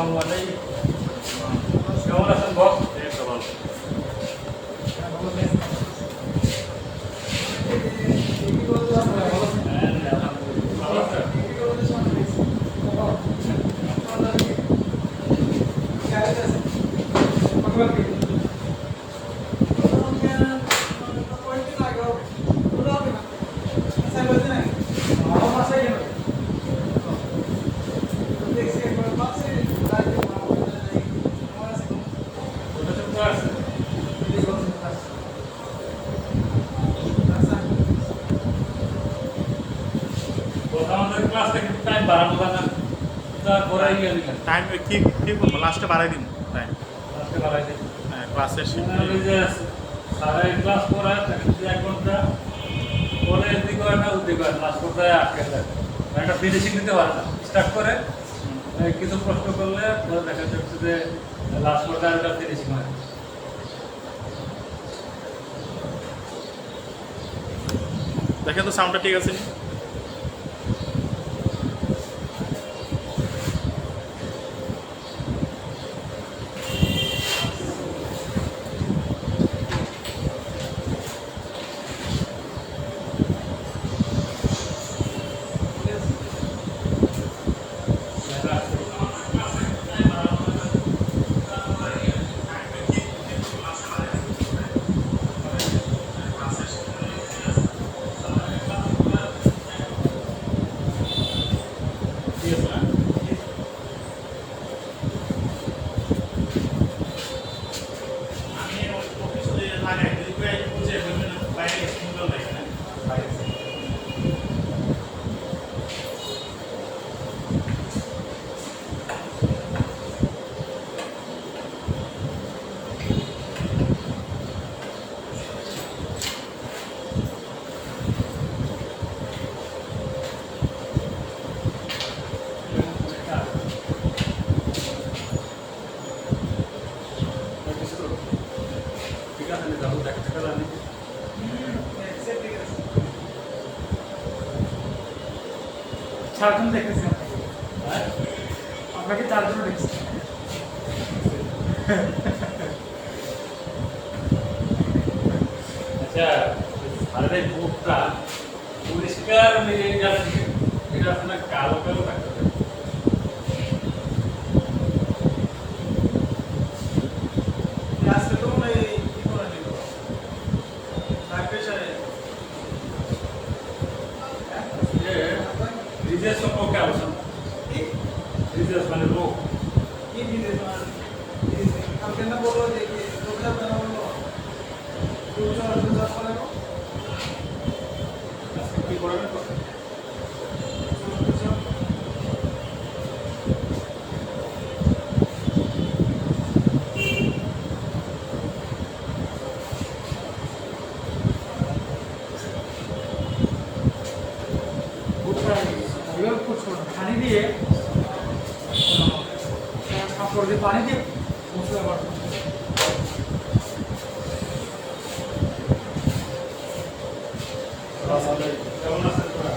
আসসালামু আলাইকুম। কেমন আছেন বস? এই তো ভালো। হ্যাঁ, আলহামদুলিল্লাহ। ভালো আছেন? ওটা তো আছে। বস, আমাদের ক্লাস থেকে টাইম বাড়ানো যায় না? তারপরে গিয়ে দিলেন। টাইম ঠিক করবো, লাস্টে বাড়াই দিন টাইম। আজকে বাড়াই দিন। ক্লাসের ওই যে স্যারের ক্লাস করায় তাকে যদি 1 ঘন্টা পরে এদিক হয় না ওদিক হয়, ক্লাস করতে আটকে যায়। একটা ফিনিশিং দিতে পারে না, স্টার্ট করে কিছু প্রশ্ন করলে পরে দেখা যাচ্ছে যে লাস্ট পর্যায়ে একটা ফিনিশিং হয়। দেখেন তো সাউন্ডটা ঠিক আছে? ঠিক আছে না? আমি অফিসে লাগাই দিই, বুঝে বাইরে সুন্দর লাগে না। ঠিক আছে, আমি যাবো, দেখা টাকা জানি। চারজন দেখেছি হ্যাঁ? আপনাকে চারজন দেখেছি আচ্ছা, স্যারের এই বুকটা পরিষ্কার নিয়ে যাচ্ছে, এটা আসলে কালো কালো থাকতে হবে। আজকে তো মনে হয় কি করে নিল ব্লাড প্রেশারে যে রিজের সম্পর্কে আলোচনা, রিজেস মানে রোগ। কি দিতে কালকে না বললো যে লোকটা কেন বললো আজকে কি করবেন তো? পানি দিয়ে কাপড় দিয়ে পানি দিয়ে মশলা বাটবো কেমন আছেন তোরা?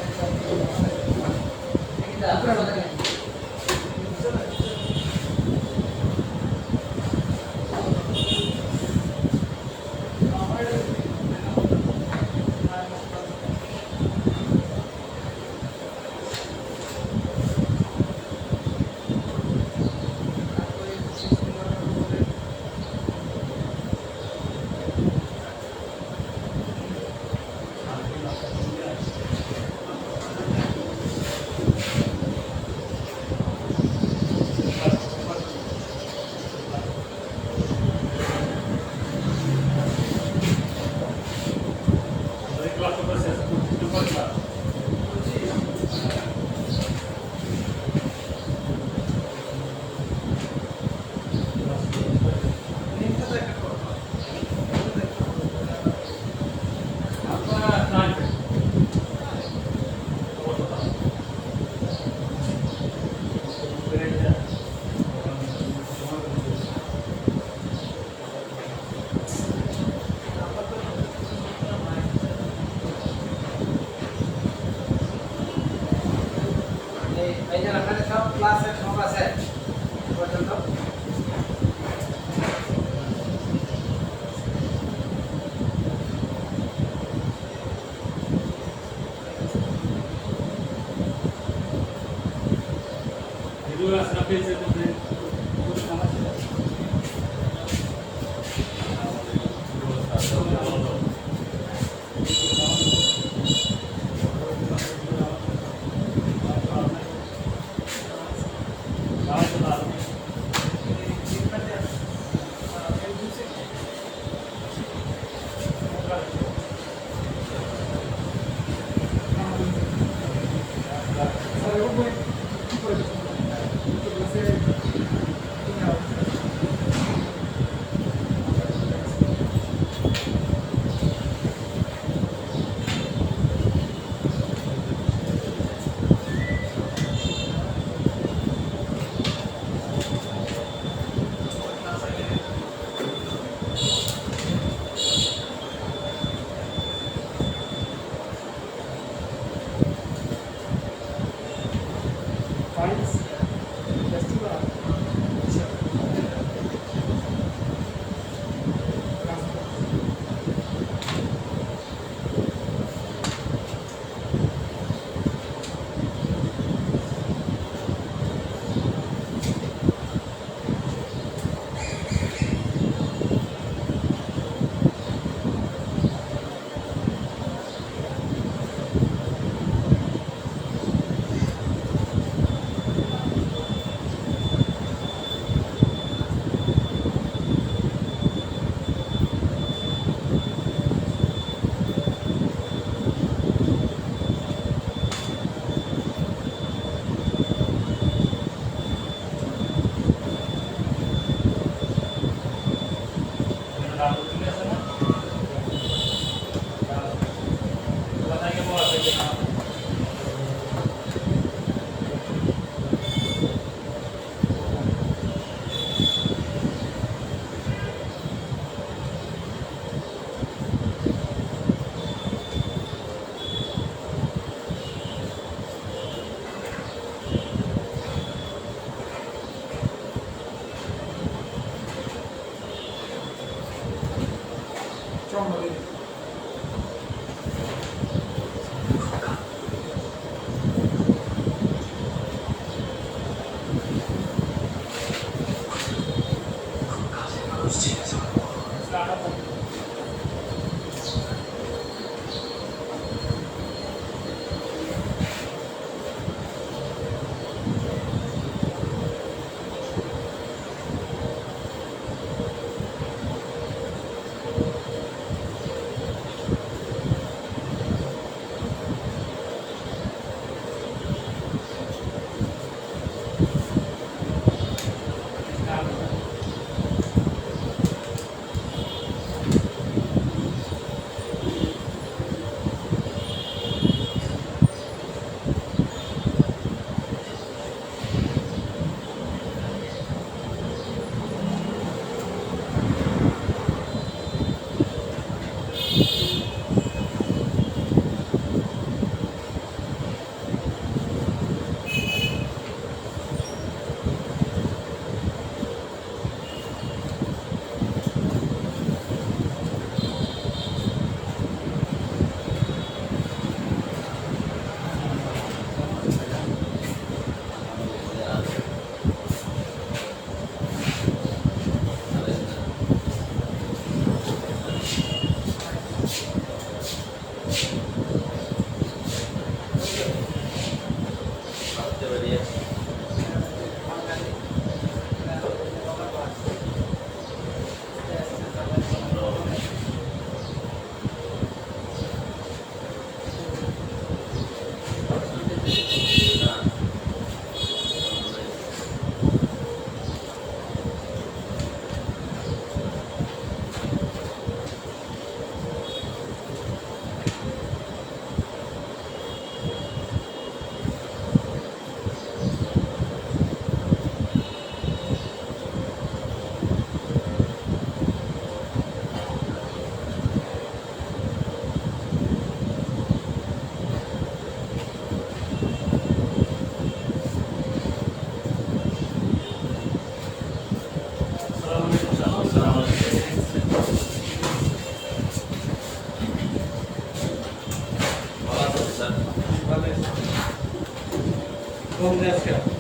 Vamos nessa.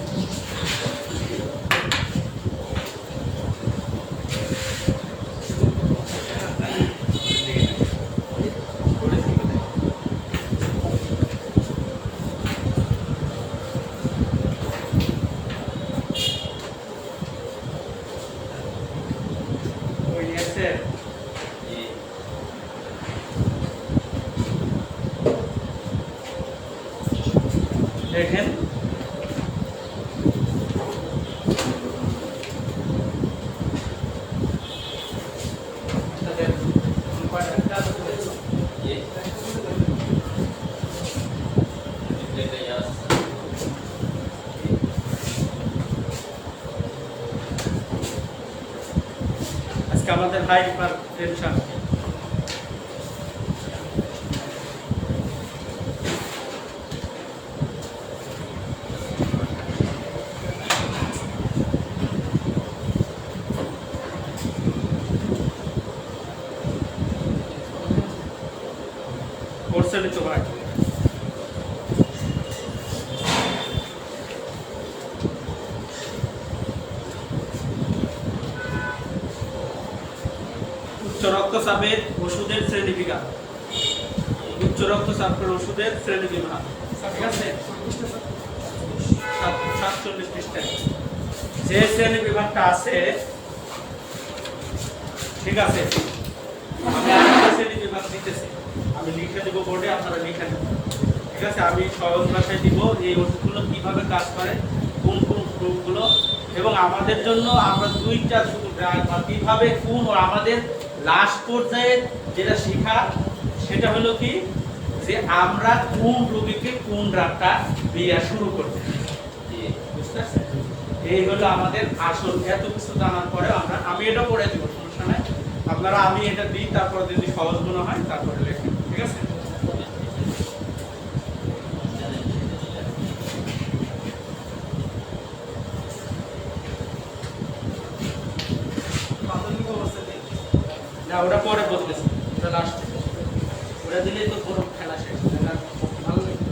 দেখেন আজকে আমাদের হাইপার টেনশন কোর্সে নিতে পারে উচ্চ রক্তচাপের ওষুধের শ্রেণীবিভাগ উচ্চ রক্তচাপের ওষুধের শ্রেণীবিভাগ ঠিক আছে 47 পৃষ্ঠায় যে শ্রেণীবিভাগটা আছে ঠিক আছে আমি আরেকটা শ্রেণীবিভাগ দিতেছি আমি লিখে দেবো বোর্ডে আপনারা লিখে নেবেন ঠিক আছে আমি সহজ ভাষায় দিব এই ওষুধগুলো কিভাবে কাজ করে কোন কোন গ্রুপগুলো এবং আমাদের জন্য আমরা দুইটা শুধু কিভাবে কোন আমাদের লাস্ট পর্যায়ে যেটা শেখা সেটা হলো কি যে আমরা কোন রোগীকে কোন ড্রাগটা দেওয়া শুরু করব বুঝতে পারছেন এই হলো আমাদের আসল এত কিছু জানার পরে আমি এটা পড়ে দিব সমস্যা নাই আপনারা আমি এটা দিই তারপর যদি সহজ মনে হয় তারপরে লেখেন ঠিক আছে প্রাথমিক অবস্থাতে না ওটা পরে বলতেছি ওটা লাস্ট ওটা দিলেই তো পুরো খেলা শেষ এটা ভালো লাগে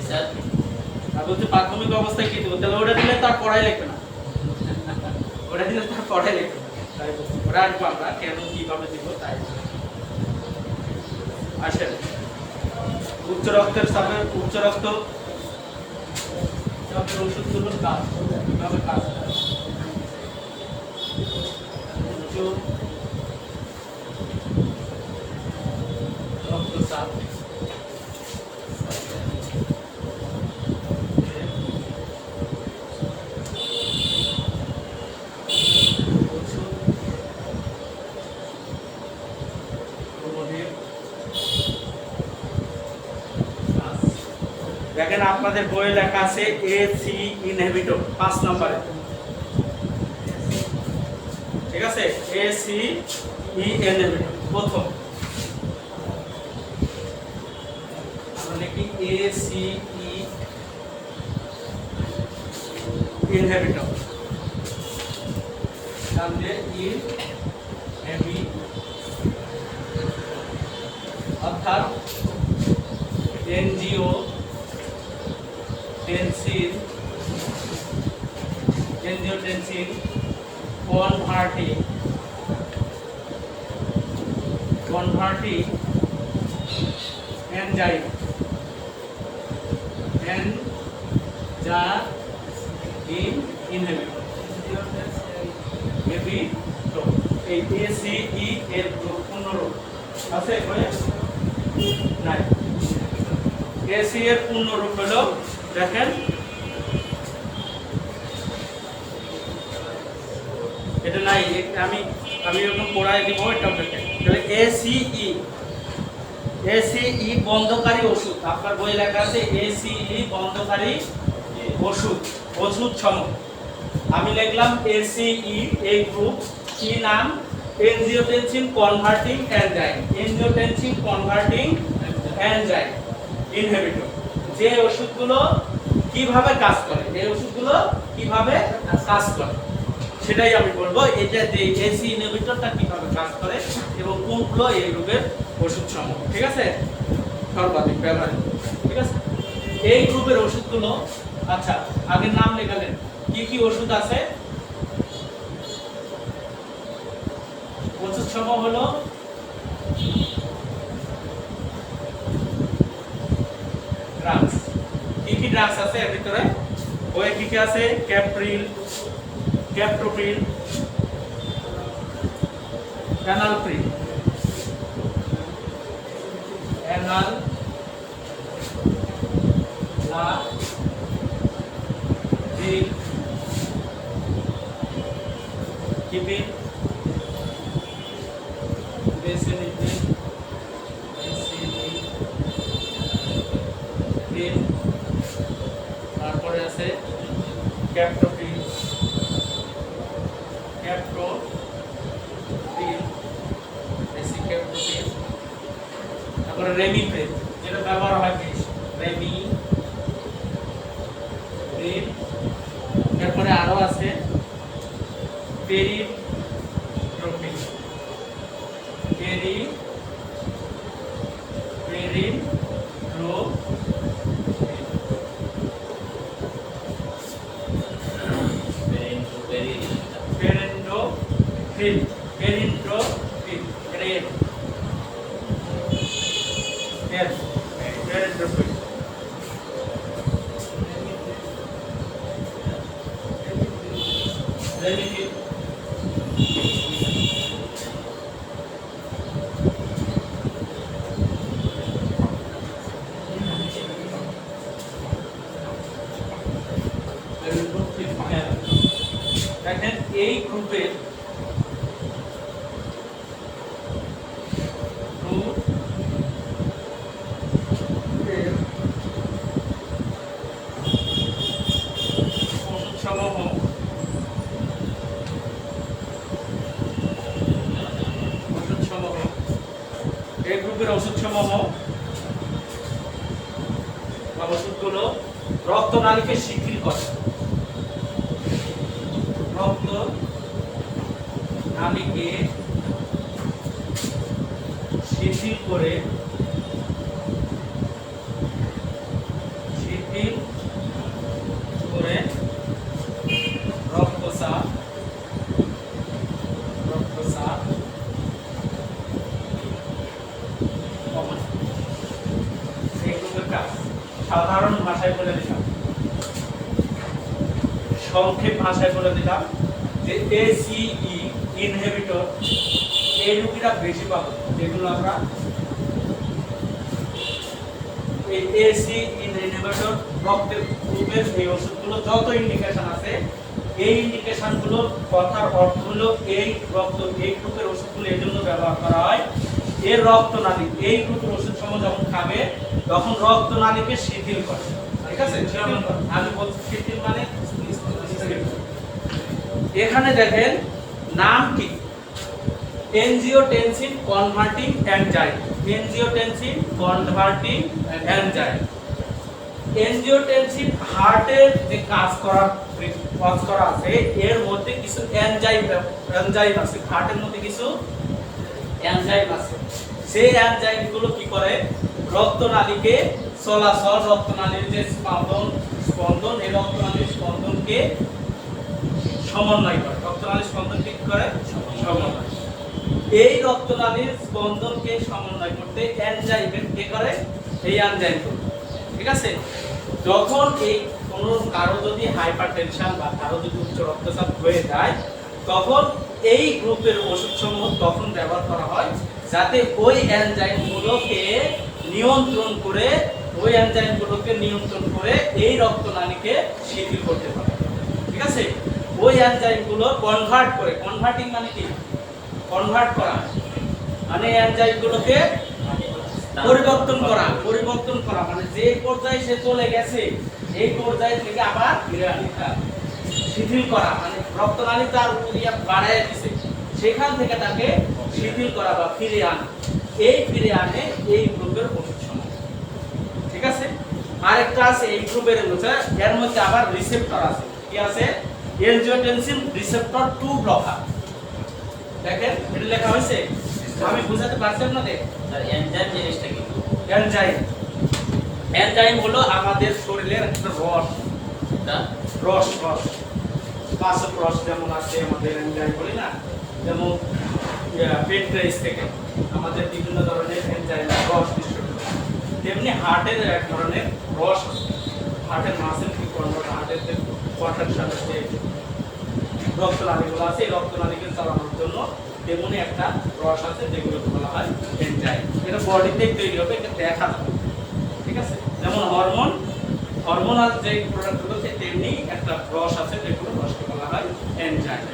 স্যার আর বলতে প্রাথমিক অবস্থায় কি দেবো তাহলে ওটা দিলে তার পড়াই লিখবে না ওটা দিলে তার পড়াই লিখবে না তাই বলছি ওটা আসবো আমরা কেন কিভাবে দিব তাই আসেন উচ্চ রক্তের চাপের উচ্চ রক্ত চাপের ওষুধগুলোর কাজ কিভাবে কাজ করে উচ্চ রক্তচাপ দেখেন আপনাদের বইয়ে লেখা আছে এসি ইনহিবিটর 5 নম্বরে ঠিক আছে এসি ইনহিবিটর প্রথম আমরা লিখি এসি ইনহিবিটর তাহলে অর্থাৎ NGO টেনসিন converting enzyme inhibitor maybe তো এই ACE এর পূর্ণ রূপ আছে বলে নাই ACE এর পূর্ণ রূপ হলো দেখেন এটা নাই আমি এরকম পড়ায় দিব এটা দেখেন তাহলে ACE বন্ধকারী ওষুধ আপনার বই লেখা আছে ACE বন্ধকারী ওষুধ সমূহ আমি লিখলাম ACE এই গ্রুপ কি নাম এনজিওটেনসিন কনভার্টিং এনজাইম ইনহিবিটর যে ওষুধগুলো কিভাবে কাজ করে সেটাই আমি বলবো এটা যে এসি ইনহিবিটরটা কিভাবে কাজ করে এবং কোনগুলো এই রোগের ওষুধ সমূহ ঠিক আছে সর্বাধিক ব্যবহার ঠিক আছে এই গ্রুপের ওষুধগুলো আচ্ছা আগের নাম লেখালেন কি ওষুধ আছে ওষুধ সমূহ হলো ড্রাগস কি ড্রাগস আছে এর ভিতরে ওই কি আছে ক্যাপ্টোপ্রিল অ্যানালপ্রিল ক্যাপটোপ্রিল, তারপরে রেমিপ্রিল, যেটা ব্যবহার হয় বেশি, রেমিপ্রিল। এরপরে আরো আছে পেরিপ্রোপিল, পেরিপ্রোপিল, পেরেন্ডোফিল, পেরিন্ড্রোফিল, পেরেন্ডোফিল। রেমিপ্রিল, দেখেন এই গ্রুপের ওষুধসমূহ বা ওষুধগুলো রক্তনালীকে শিথিল করে, রক্তনালীকে শিথিল করে রক্তচাপ কমায়। এইগুলোর কাজ সাধারণ ভাষায় বলে দিলাম, সংক্ষেপ ভাষায় বলে দিলাম যে এসিই ইনহিবিটর এই রোগীরা বেশি পাবো, যেগুলো আমরা এই এসি ইনহিবিটর রক্তের গ্রুপের এই ওষুধগুলো যত ইন্ডিকেশন আছে, এই ইন্ডিকেশনগুলোর কথার অর্থ হলো এই গ্রুপের ওষুধগুলো এই জন্য ব্যবহার করা হয়, এর রক্তনালী এই গ্রুপের ওষুধ সমূহ যখন খাবে তখন রক্তনালীকে শিথিল করে। ঠিক আছে, আমি বলছি শিথিল মানে এখানে দেখেন নাম কি, angiotensin converting enzyme, angiotensin converting enzyme. Angiotensin হার্টের যে কাজ করা আছে এর মধ্যে কিছু এনজাইম আছে, হার্টের মধ্যে কিছু এনজাইম আছে। সেই এনজাইমগুলো কি করে, রক্তনালীকে চলাচল, রক্তনালীর যে স্পন্দন এই রক্তনালীর স্পন্দনকে সমন্বয় করে, রক্তনালীর স্পন্দনকে কি করে, সমন্বয়। এই রক্তনালীর স্পন্দনকে সমন্বয় করতে এনজাইমের কি করে, এই এনজাইমগুলো। ঠিক আছে, যখন এই কারো যদি হাইপারটেনশন বা কারো যদি উচ্চ রক্তচাপ হয়ে যায় তখন এই গ্রুপের ওষুধসমূহ তখন ব্যবহার করা হয় যাতে ওই এনজাইমগুলোকে নিয়ন্ত্রণ করে এই রক্তনালীকে শিথিল করতে পারে। ঠিক আছে, ওই এনজাইমগুলো কনভার্টিং মানে কি, কনভার্ট করা মানে এনজাইমগুলোকে পরিবর্তন করা মানে যে পর্যায়ে সে চলে গেছে এই পর্যায় থেকে আবার শিথিল করা, মানে রক্তনালী তার ক্রিয়া বাড়ায় দিছে সেখান থেকে তাকে শিথিল করা বা ফিরে আনে এই গ্রুপের ওষুধসমূহ। ঠিক আছে, আরেকটা আছে এই গ্রুপের এর মধ্যে আবার রিসেপ্টর আছে, কি আছে, এনজিওটেনসিন রিসেপ্টর 2 ব্লকার। দেখেন এটা লেখা হয়েছে, আমি বুঝাতে পারছি আপনাদের। এনজাইম জিনিসটা কি, এনজাইম হলো আমাদের শরীরের একটা রস, পাচক রস যেমন আছে আমাদের এনজাইম বলি না, যেমন পেনক্রিয়াস থেকে আমাদের বিভিন্ন ধরনের এনজাইম রস নিঃসরণ, তেমনি হার্টের এক ধরনের রস আছে, হার্টের মাসেল কি হার্টের যে কন্ট্রাকশন আছে রক্তনালীগুলো আছে, এই রক্তনালীকে চালানোর জন্য তেমনি একটা রস আছে যেগুলোকে বলা হয় এনজাইম। এটা বডিতেই তৈরি হবে, এটা দেখা যাবে। ঠিক আছে, যেমন হরমোনাল যে প্রোডাক্টগুলো আছে তেমনি একটা রস আছে যেগুলো রসকে বলা হয় এনজাইম।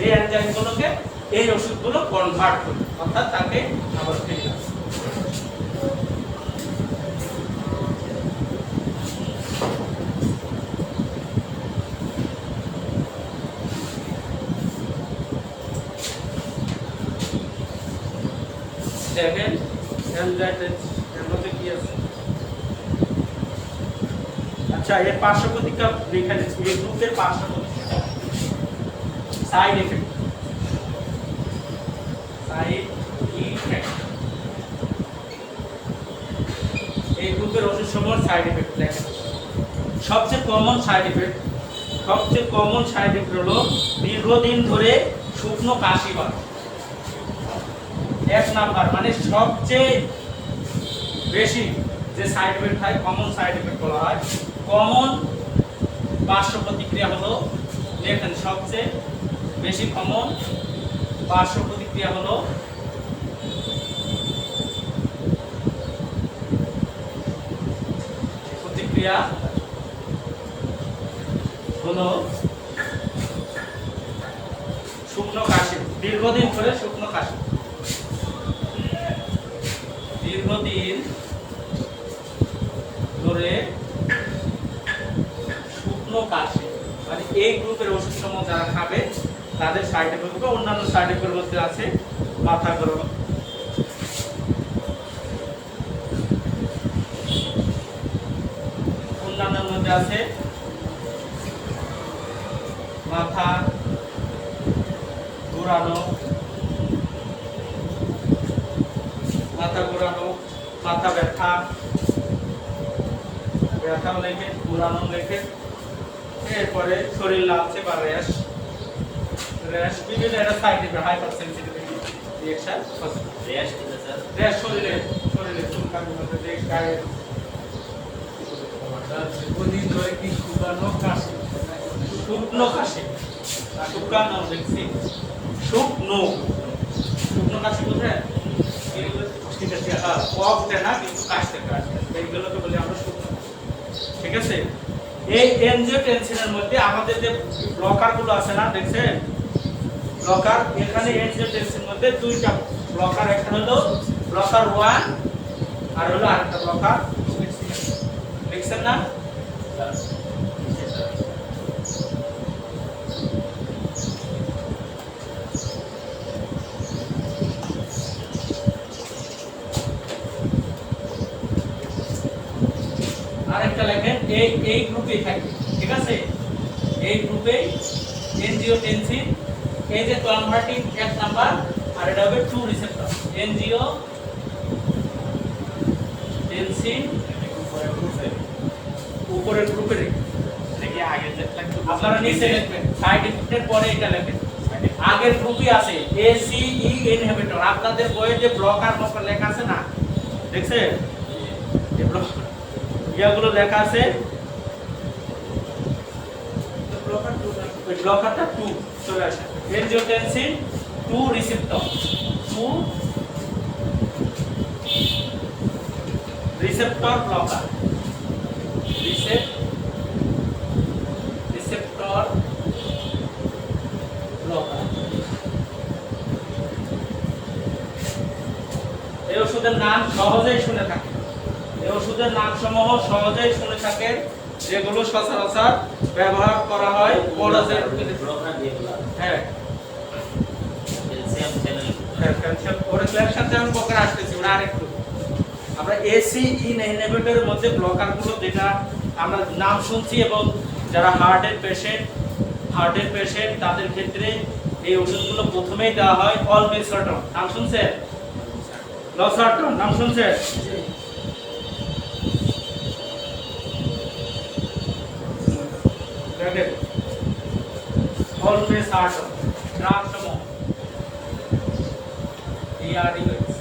এই এনজাইমগুলোকে এই ওষুধগুলো কনভার্ট করে, অর্থাৎ তাকে আবার ফিরে আসে। এর মধ্যে কি আছে? আচ্ছা, এর পার্শ্ব প্রতিক্রিয়া লেখা দিচ্ছি। এই গ্রুপের পার্শ্ব প্রতিক্রিয়া, সাইড ইফেক্ট, এই গ্রুপের ওষুধসমূহের সাইড ইফেক্ট লেখা। সবচেয়ে কমন সাইড ইফেক্ট হলো দীর্ঘদিন ধরে শুকনো কাশি বাড়া। 1 নাম্বার, মানে সবচেয়ে বেশি যে সাইড ইফেক্ট হয়, কমন সাইড ইফেক্ট বলা হয়। কমন পার্শ্ব প্রতিক্রিয়া হলো, দেখেন সবচেয়ে বেশি কমন পার্শ্ব প্রতিক্রিয়া হলো শুকনো কাশি, দীর্ঘদিন ধরে শুকনো কাশি। দীর্ঘদিন ধরে শুকনো কাশি, মানে এই গ্রুপের ওষুধ সমূহ যারা খাবে তাদের সাইড এফেক্ট বা অন্যান্য সাইড এফেক্টের মধ্যে আছে মাথা গরম, অন্যান্যের মধ্যে আছে মাথা ঘোরানো, মাথা ব্যথা, লেগে ঘোরানো লেগে, এরপরে শরীর লালচে বা র্যাশ, বিভিন্ন একটা side effect, hyper sensitivity reaction, rash শরীরে চুলকানি মধ্যে দেখ গায়ে দীর্ঘদিন ধরে কি শুকানো কাশি, শুকনো কাশি, শুকানো দেখছি, শুকনো কাশি বোঝেন, কফ দেয় না কিন্তু কাশতে এইগুলোকে বলি আমরা শুকনো। ঠিক আছে, এই এনজিওটেনসিনের মধ্যে আমাদের যে ব্লকার গুলো আছে না, দেখছেন ব্লকার, এখানে এনজিওটেনসিনের মধ্যে দুইটা ব্লকার, একটা হলো ব্লকার 1 আর হলো আরেকটা ব্লকার, দেখছেন না? আরেকটা লেখেন এই গ্রুপে থাকবে। ঠিক আছে, এই গ্রুপে এনজিওটেনসিন, এই যে কনভার্টিং 1 নাম্বার, আর এটা হবে 2 রিসেপ্টর। এনজিওটেনসিন উপরের গ্রুপে রেখে আগে আপনারা নিচে লিখবেন, সাইড ইফেক্টের পরে এটা লিখবেন। আগের গ্রুপই আছে এসিই ইনহিবিটর, আপনাদের বইয়ে যে ব্লকার লেখা আছে না, দেখছেন এই ব্লকার ইয়াগুলো লেখা আছে, ব্লকারটা 2 চলে আসে। Angiotensin 2 receptor, 2 receptor blocker, receptor blocker. এই ওষুধের নাম সহজেই শুনে থাকেন, এই ওষুধের নাম সমূহ সহজেই শুনে থাকেন, যেগুলো সচরাচর ব্যবহার করা হয় কলেজের হ্যাঁ ক্যালসিয়াম ক্যালসিয়াম যেমন প্রকার আসতেছে, ওরা আরেকটু আমরা এসি ইনহিবিটরের মধ্যে ব্লকার গুলো যেটা আমরা নাম শুনছি, এবং যারা হার্টের পেশেন্ট তাদের ক্ষেত্রে এই ওষুধগুলো প্রথমেই দেওয়া হয় অলমেসার্টন, নাম শুনছেন? লসার্টন নাম শুনছেন? অলমেসার্টন নাম সমূহ ERDS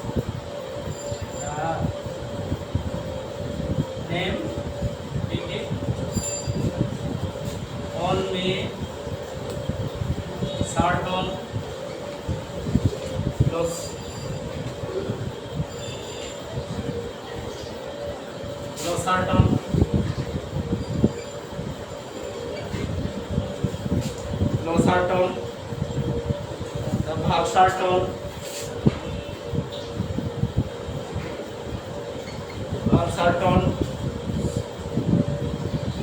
name begin olmesartan losartan valsartan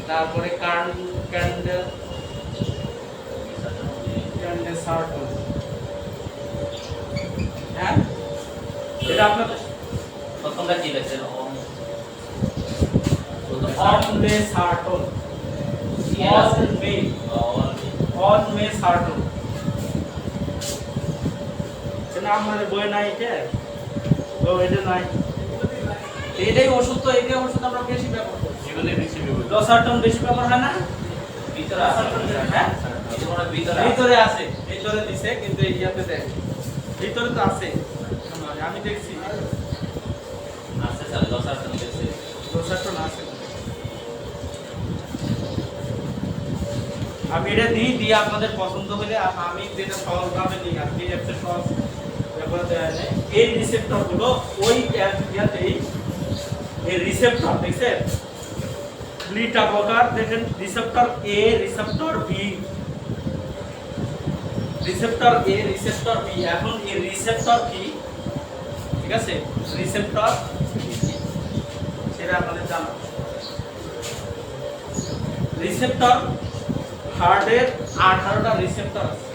তারপরে ক্যান্ডেসার্টন, হ্যাঁ এটা আপনাদের অনটা কি লেখছেন? অন অনমেসার্টন, কি আছে? অনমেসার্টন এটা আমাদের বই নাই, এটা তো এটা নাই, এটাই ওষুধ, তো এটাই ওষুধ আমরা বেশি ব্যবহার করি। এগুলো বেশি ব্যবহার লসার্টন বেশি ব্যবহার হয় না? ভিতরে আছে, হ্যাঁ এটা মনে হয় ভিতরে আছে। ভিতরে আছে, ভিতরে দিছে, কিন্তু এই ইয়াতে দেখ ভিতরে তো আছে, আমি দেখছি আছে স্যার, 10 জন দেখছে। লসার্টন আছে। আমি এটা দিই আপনাদের পছন্দ হলে আমি যেটা সহজভাবে নিই, আপনি একটা সহজ ব্যাপার দেওয়া নেই। এই রিসেপ্টর গুলো ওই ইয়াতেই, এই রিসেপ্টর দেখছেন দুইটা প্রকার, দেখেন রিসেপ্টর এ, রিসেপ্টর বি, রিসেপ্টর এ, রিসেপ্টর বি। এখন এই রিসেপ্টর কি, ঠিক আছে, রিসেপ্টর সেটা আপনাদের জানা। রিসেপ্টর হার্টের 18টা রিসেপ্টর আছে,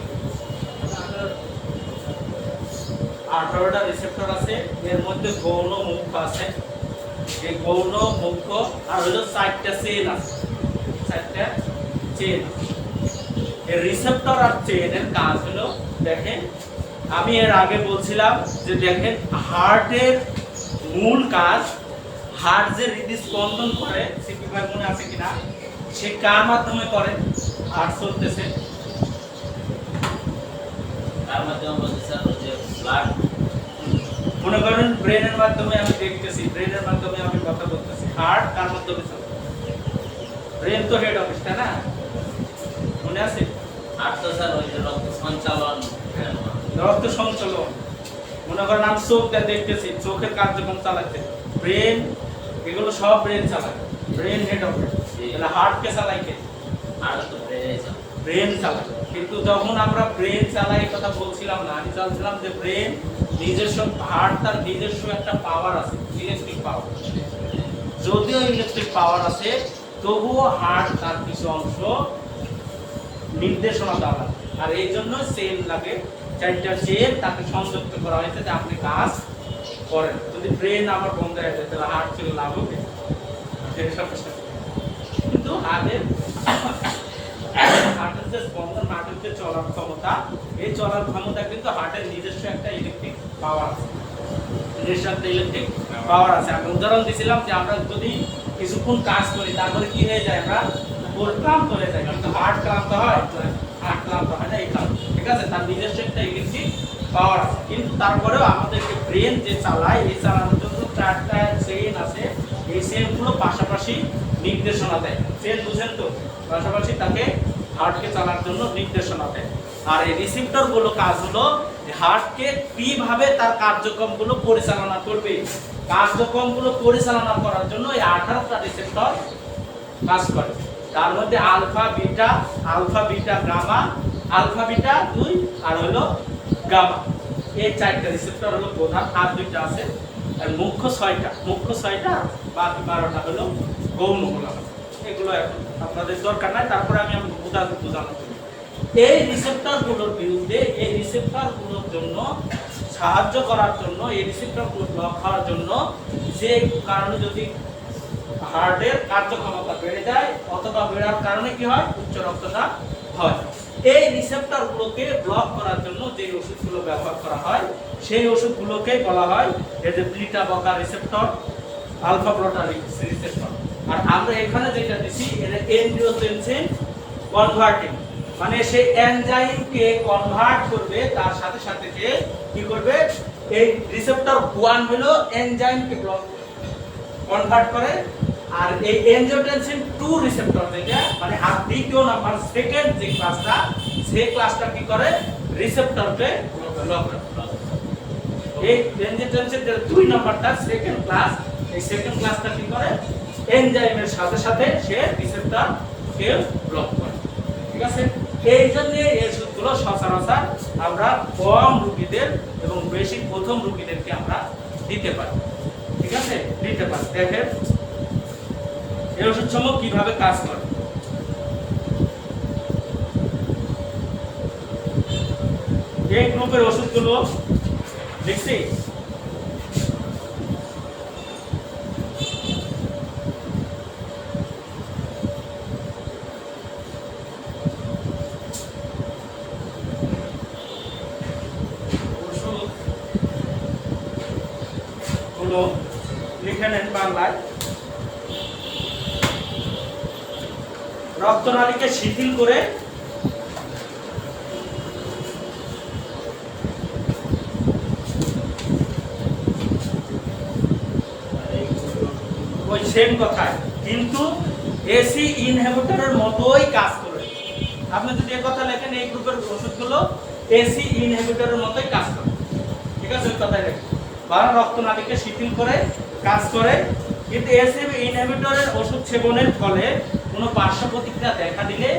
18টা রিসেপ্টর আছে। এর মধ্যে গৌণ মুখ্য আছে, এই গৌণ মুখ্য আর হলো 4টা চেন আছে, 4টা চেন। এই রিসেপ্টর আর চেনের কাজ হলো, দেখেন আমি এর আগে বলছিলাম যে দেখেন হার্টের মূল কাজ, হার্ট যে হৃদস্পন্দন করে সিপি ভাই মনে আছে কিনা, সে কার মাধ্যমে করে? হার্ট চলতেছে তার মাধ্যমে বলতে স্যার যে ব্লাড, মনে করেন ব্রেনের মাধ্যমে আমি দেখতেছি, ব্রেনের মাধ্যমে আমি কথা বলতেছি, হার্ট কার মাধ্যমে চলে? ব্রেন তো হেড অফিস, তাই না? মনে আছে? আর তো স্যার ওই যে রক্ত সঞ্চালন, রক্ত সঞ্চালন, মনে করেন আমি চোখ দিয়ে দেখতেছি, চোখের কার্যক্রম চালাতে ব্রেন, এগুলো সব ব্রেন চালায়, ব্রেন হেড অফিস। তাহলে হার্টকে চালাই কে? আর তো ব্রেনে যায়। ব্রেন চালায়। কিন্তু যখন আমরা ব্রেন চালাই কথা বলছিলাম না, আমি বলছিলাম যে ব্রেন নিজস্ব, হার্ট তার নিজস্ব একটা পাওয়ার আছে, ইলেকট্রিক পাওয়ার। যদিও ইলেকট্রিক পাওয়ার আছে, তবুও হার্ট তার কিছু অংশ নির্দেশনা দেওয়া, আর এই জন্য চেন লাগে, 4টা চেন তাকে সংযুক্ত করা হয়েছে যে আপনি কাজ করেন। যদি ব্রেন আবার বন্ধ হয়ে যায় তাহলে হার্ট চলে লাভ হবে, কিন্তু হার্টের যে স্পন্দন, হার্টের যে চলার ক্ষমতা, এই চলার ক্ষমতা কিন্তু হার্টের নিজস্ব একটা ইলেকট্রিক পাওয়ার আছে, নিজস্ব একটা ইলেকট্রিক পাওয়ার আছে। আমি উদাহরণ দিয়েছিলাম যে আমরা যদি কিছুক্ষণ কাজ করি তারপরে কি হয়ে যায়, আমরা ক্লান্ত হয়ে যায়, কিন্তু হার্ট ক্লান্ত হয়, হার্ট ক্লান্ত হয় না এই কারণে, ঠিক আছে, তার নিজস্ব একটা ইলেকট্রিক পাওয়ার আছে। কিন্তু তারপরেও আমাদেরকে ব্রেন যে চালায়, এই চালানোর জন্য 4টা চেইন আছে, এই চেইনগুলো পাশাপাশি নির্দেশনা দেয়। চেইন বুঝেন তো, পাশাপাশি তাকে হার্টকে চালানোর জন্য নির্দেশনা দেয়। আর এই রিসেপ্টর গুলো কাজ হলো হার্টকে কিভাবে তার কার্যক্রমগুলো পরিচালনা করবে, কার্যক্রমগুলো পরিচালনা করার জন্য এই 18টা রিসেপ্টর কাজ করে। তার মধ্যে alpha beta gamma, alpha beta 2 আর হলো গামা, এই 4টা রিসেপ্টর হলো প্রধান, আর 2টা আছে, আর মুখ্য 6টা, বাকি 12টা হলো গৌণ বলা হয়। এগুলো এখন আপনাদের দরকার নাই, তারপরে আমি বোঝানো। এই রিসেপ্টর গুলোর বিরুদ্ধে, এই রিসেপ্টর গুলোর জন্য সাহায্য করার জন্য, এই রিসেপ্টর গুলো ব্লক হওয়ার জন্য, যে কারণে যদি হার্টের কার্যক্ষমতা বেড়ে যায় অথবা বেড়ার কারণে কি হয়, উচ্চ রক্তচাপ হয়, এই রিসেপ্টর গুলোকে ব্লক করার জন্য যে ওষুধগুলো ব্যবহার করা হয়, সেই ওষুধগুলোকে বলা হয় এই যে বিটা বকা রিসেপ্টর, আলফা ব্লটা রিসেপ্টর। আর আমরা এখানে যেটা দিছি এটা এনজিওটেনসিন কনভার্টিং, মানে সেই এনজাইমকে কনভার্ট করবে, তার সাথে সাথে যে কি করবে, এই রিসেপ্টর 1 হলো এনজাইমকে ব্লক কনভার্ট করে, আর এই এনজিওটেনসিন 2 রিসেপ্টর যেটা মানে আর দ্বিতীয় নাম্বার, সেকেন্ড যে ক্লাসটা, সেই ক্লাসটা কি করে, রিসেপ্টরকে ব্লক করে। এই এনজিওটেনসিন এর 2 নাম্বারটা সেকেন্ড ক্লাস, এই সেকেন্ড ক্লাসটা কি করে, এনজাইমের সাথে সাথে সে রিসেপ্টরকে ব্লক করে, ঠিক আছে। এই জন্য এই ওষুধগুলো সচরাচর আমরা কম রোগীদের এবং বেশি প্রথম রোগীদেরকে আমরা দিতে পারি, ঠিক আছে, দিতে পারি। দেখেন এই ওষুধসমূহ কিভাবে কাজ করে। এই গ্রুপের ওষুধগুলো দেখছি, লিখে নেন বাংলায়। রক্তনালীকে শিথিল করে ওই সেম কথায় কিন্তু এসি ইনহিবিটরের মতোই কাজ করে। আপনি যদি এই কথা লেখেন এই গ্রুপের ওষুধগুলো এসি ইনহিবিটরের মতোই কাজ করে, ঠিক আছে? ওই কথাই লেখেন, কারণ রক্তনালীকে শিথিল করে কাজ করে। কিন্তু এসি ইনহিবিটরের ওষুধ সেবনের ফলে কোনো পার্শ্ব প্রতিক্রিয়া দেখা দিলে,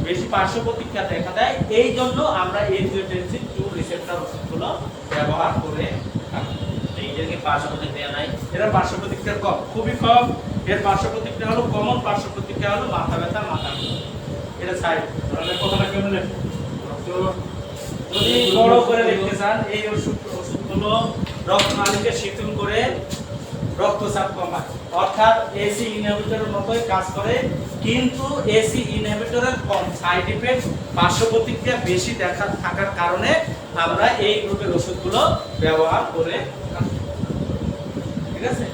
বেশি পার্শ্ব প্রতিক্রিয়া দেখা দেয়, এই জন্য আমরা এনজিওটেনসিন 2 রিসেপ্টর ওষুধগুলো ব্যবহার করে থাকি। এইটার কি পার্শ্ব প্রতিক্রিয়া নাই? এর পার্শ্ব প্রতিক্রিয়া কম, খুবই কম। এর পার্শ্ব প্রতিক্রিয়া হলো কমন পার্শ্ব প্রতিক্রিয়া হলো মাথা ব্যথা, মাথা ব্যথা। এটা সাইড তাহলে কথাটা কেমন লেখো? যদি বড় করে লিখতে চান, এই ওষুধগুলো রক্তনালীকে শিথিল করে রক্তচাপ কমায়, অর্থাৎ এসি ইনহিবিটরের মতোই কাজ করে, কিন্তু এসি ইনহিবিটরের কম সাইড ইফেক্ট, পার্শ্ব প্রতিক্রিয়া বেশি দেখা থাকার কারণে আমরা এই গ্রুপের ওষুধগুলো ব্যবহার করে থাকি। ঠিক আছে?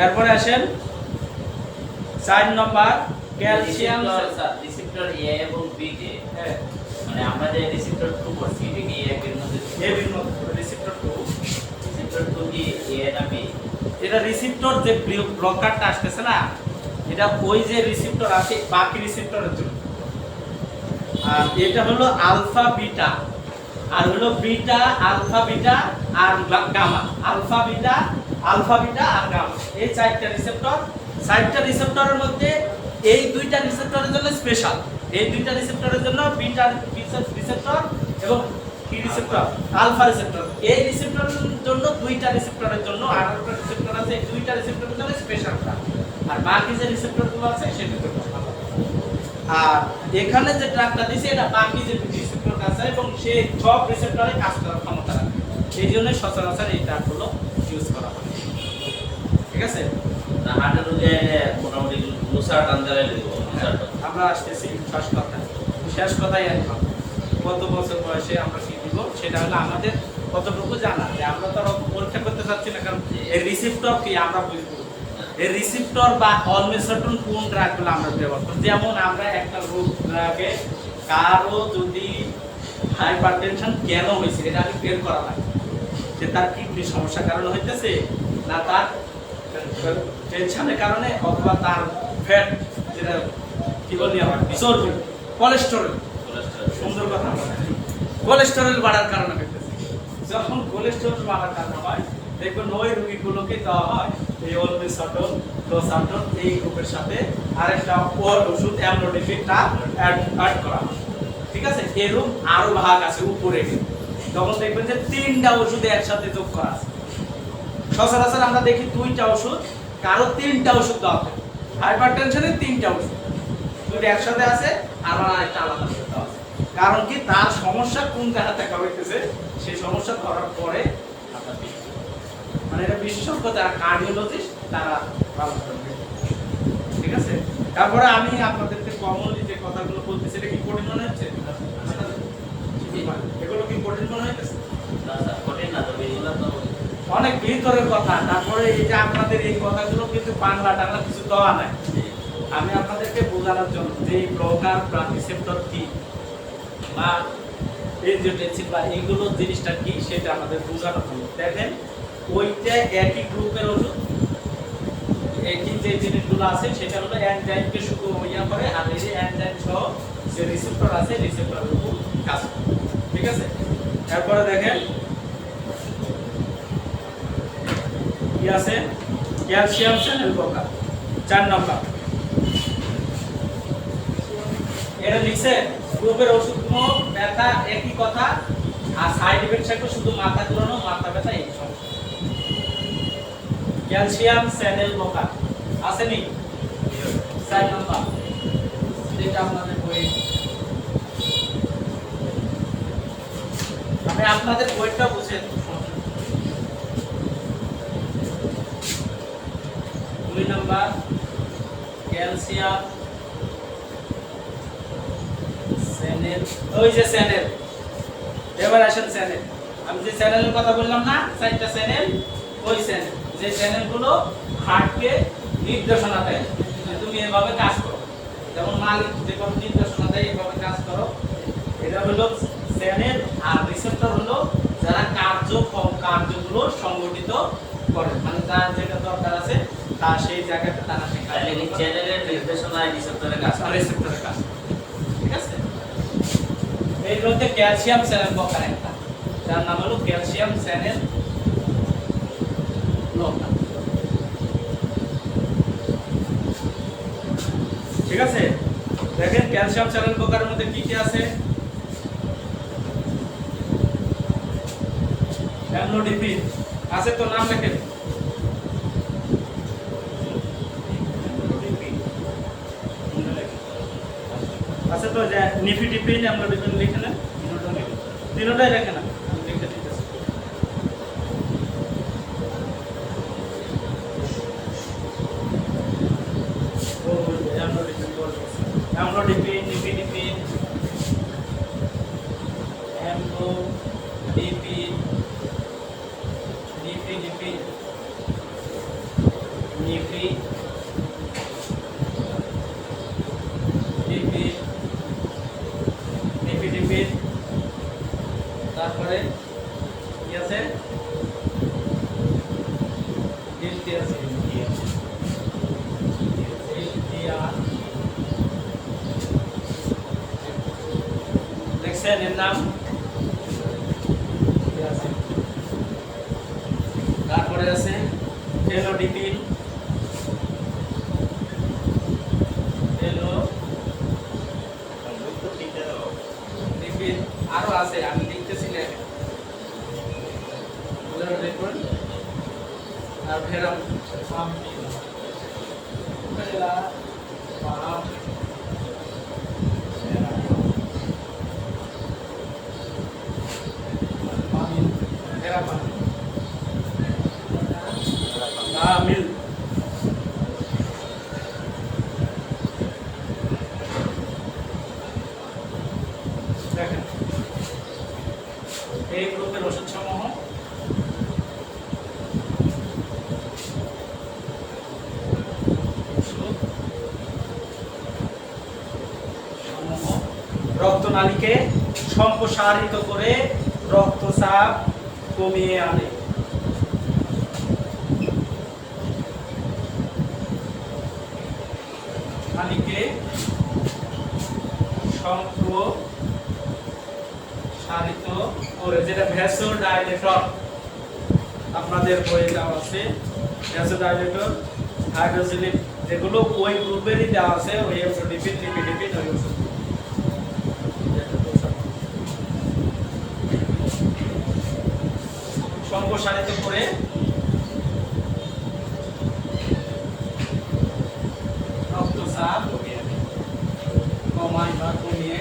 এরপরে আসেন 4 নম্বর ক্যালসিয়াম। রিসেপ্টর এ এবং বি কে, হ্যাঁ, মানে আমরা যে রিসেপ্টর 2 করছি এটা কি এ এর মধ্যে? এ বিন্দু রিসেপ্টর 2। রিসেপ্টর 2 কি এ না বি? এটা রিসেপ্টর যে ব্লকারটা আসতেছে না, এটা ওই যে রিসেপ্টর আছে বাকি রিসেপ্টরের জন্য। আর এটা হলো আলফা বিটা, আর হলো বিটা, আলফা বিটা আর গামা, আলফা বিটা আর গামা, এই 4টা রিসেপ্টর। 4টা রিসেপ্টরের মধ্যে এই 2টা রিসেপ্টরের জন্য স্পেশাল, এই 2টা রিসেপ্টরের জন্য বিটা রিসেপ্টর এবং কি রিসেপ্টর, আলফা রিসেপ্টর। এই রিসেপ্টরের জন্য 2টা রিসেপ্টরের জন্য, আর একটা রিসেপ্টর আছে, এই 2টা রিসেপ্টরের জন্য স্পেশালটা, আর বাকি যে রিসেপ্টরগুলো আছে সেটা তো আলাদা। আর এখানে যে ট্রাকটা দিছি এটা বাকি যে রিসেপ্টর আছে এবং সেই সব রিসেপ্টরে কাজ করার ক্ষমতা রাখে, এই জন্য সচরাচর এই ট্রাকগুলো ইউজ করা হয়। ঠিক আছে? না হার্টের রোগে মোটামুটি লুসার টানজালে দিব। আমরা আসতেছি শেষ কথাই একদম, কত বছর বয়সে আমরা কি দিব সেটা হলো আমাদের কতটুকু জানা, যে আমরা তো আর পরীক্ষা করতে চাচ্ছি না, কারণ এর রিসেপ্টর কি আমরা বুঝবো, এর রিসেপ্টর বা অলমেসটন কোন ড্রাগগুলো আমরা ব্যবহার করি। যেমন আমরা একটা রোগ ড্রাগে কারো যদি হাইপারটেনশন কেন হয়েছে এটা আগে বের করা লাগে, যে তার কিডনি সমস্যার কারণে হইতেছে, না তার টেনশনের কারণে, অথবা তার ফ্যাট, যেটা কি বলি আমরা চর্বি, কোলেস্টেরল, সুন্দর কথা, কোলেস্টেরল বাড়ার কারণে হইতেছে। যখন কোলেস্টেরল বাড়ার কারণে হয়, দেখবেন ওই রোগীগুলোকে দেওয়া হয় এই অলমেসটন, লোসাটন, এই গ্রুপের সাথে আরেকটা ওষুধ অ্যামলোডিফিনটা অ্যাড করা হয়। ঠিক আছে? এরকম আরো ভাগ আছে উপরে, তখন দেখবেন যে 3টা ওষুধ একসাথে যোগ করা আছে। সচরাচর আমরা দেখি 2টা ওষুধ, কারো 3টা ওষুধ দেওয়া হয়, হাইপারটেনশনের 3টা ওষুধ, দুটো একসাথে আছে আর আরেকটা আলাদা দেওয়া আছে। কারণ কি, তার সমস্যা কোন জায়গা থেকে হইতেছে সেই সমস্যা ধরার পরে আপনার মানে এটা বিশেষজ্ঞ যারা কার্ডিওলজিস্ট তারা ভালো করবে। ঠিক আছে? তারপরে আমি আপনাদেরকে কমনলি যে কথাগুলো বলতেছি এটা কি কঠিন মনে হচ্ছে? এগুলো কি কঠিন মনে হইতেছে? না স্যার কঠিন না, তবে এগুলো তো অনেক ভিতরের কথা। তারপরে এই যে আপনাদের এই কথাগুলো কিন্তু বাংলা টাংলা কিছু দেওয়া নাই, আমি আপনাদেরকে বোঝানোর জন্য যে এই ব্লকার বা রিসেপ্টর কি বা এনজিওটেনসিন বা এইগুলো জিনিসটা কি সেটা আমাদের বোঝানোর জন্য। দেখেন ওইটা একই গ্রুপের ওষুধ, একই যে জিনিসগুলো আছে সেটা হলো এনজাইমকে শুধু ইয়া করে, আর এই যে এনজাইম সহ যে রিসেপ্টর আছে রিসেপ্টরের উপর কাজ করে। ঠিক আছে? এরপরে দেখেন কি আছে, ক্যালসিয়াম চ্যানেল ব্লকার 4 নম্বর। এটা লিখছে গ্রুপের ওষুধগুলো ব্যথা একই কথা, আর সাইড ইফেক্ট থাকবে শুধু মাথা ঘোরানো, মাথা ব্যথা, এই সমস্যা। ক্যালসিয়াম চ্যানেল ব্লকার আসেনি 4 নম্বর, যেটা আপনাদের বই, আমি আপনাদের বইটা বুঝে 2 নম্বর ক্যালসিয়াম চ্যানেল, ওই যে চ্যানেল, এবার আসেন চ্যানেল। আমি যে চ্যানেলের কথা বললাম না, 4টা চ্যানেল, ওই চ্যানেল, যে চ্যানেলগুলো হার্টকে নির্দেশনা দেয় যে তুমি এভাবে কাজ করো, যেমন মালিক যেভাবে নির্দেশনা দেয় এভাবে কাজ করো। এটা হলো চ্যানেল। আর রিসেপ্টর হলো যারা কার্যগুলো সংগঠিত করে, মানে যার যেটা দরকার আছে তার সেই জায়গাতে তারা সেই তাহলে এই চ্যানেলের নির্দেশনায় রিসেপ্টরের কাজ করে। রিসেপ্টরের কাজ, ঠিক আছে। এই হচ্ছে ক্যালসিয়াম চ্যানেল ব্লকার একটা, যার নাম হলো ক্যালসিয়াম চ্যানেল ব্লকার, ঠিক আছে। দেখেন ক্যালসিয়াম চ্যানেল ব্লকারের মধ্যে কি কি আছে। অ্যামলোডিপিন আছে, তো নাম লেখেন। আছে তো, যে নিফিডিপিন, অ্যামলোডিপিন লিখে নেন, তিনটাই লেখে না, আমি লিখে দিতেছি। Amlodipine, nifedipine, amlodipine, nifedipine, nifedipine, তারপরে কি আছে, দেখছেন এর নাম। তারপরে আছে ফেনোডিপিন, আরো আছে, আমি লিখতেছি না। আর ফেরাম মিল, দেখেন এই গ্রুপের ওষুধ সমূহ রক্তনালীকে সম্প্রসারিত করে রক্তচাপ কমিয়ে আনে। নালীকে সম্প্রসারিত করে, যেটা ভ্যাসোডাইলেটর, আপনাদের বইয়ে দেওয়া আছে ভ্যাসোডাইলেটর, হাইড্রোজেনিক, যেগুলো ওই গ্রুপেরই দেওয়া আছে, ওই এমসোডিপিন, লিপিডিপিন, ওই ওষুধ সম্প্রসারিত করে রক্তচাপ কমায় বা কমিয়ে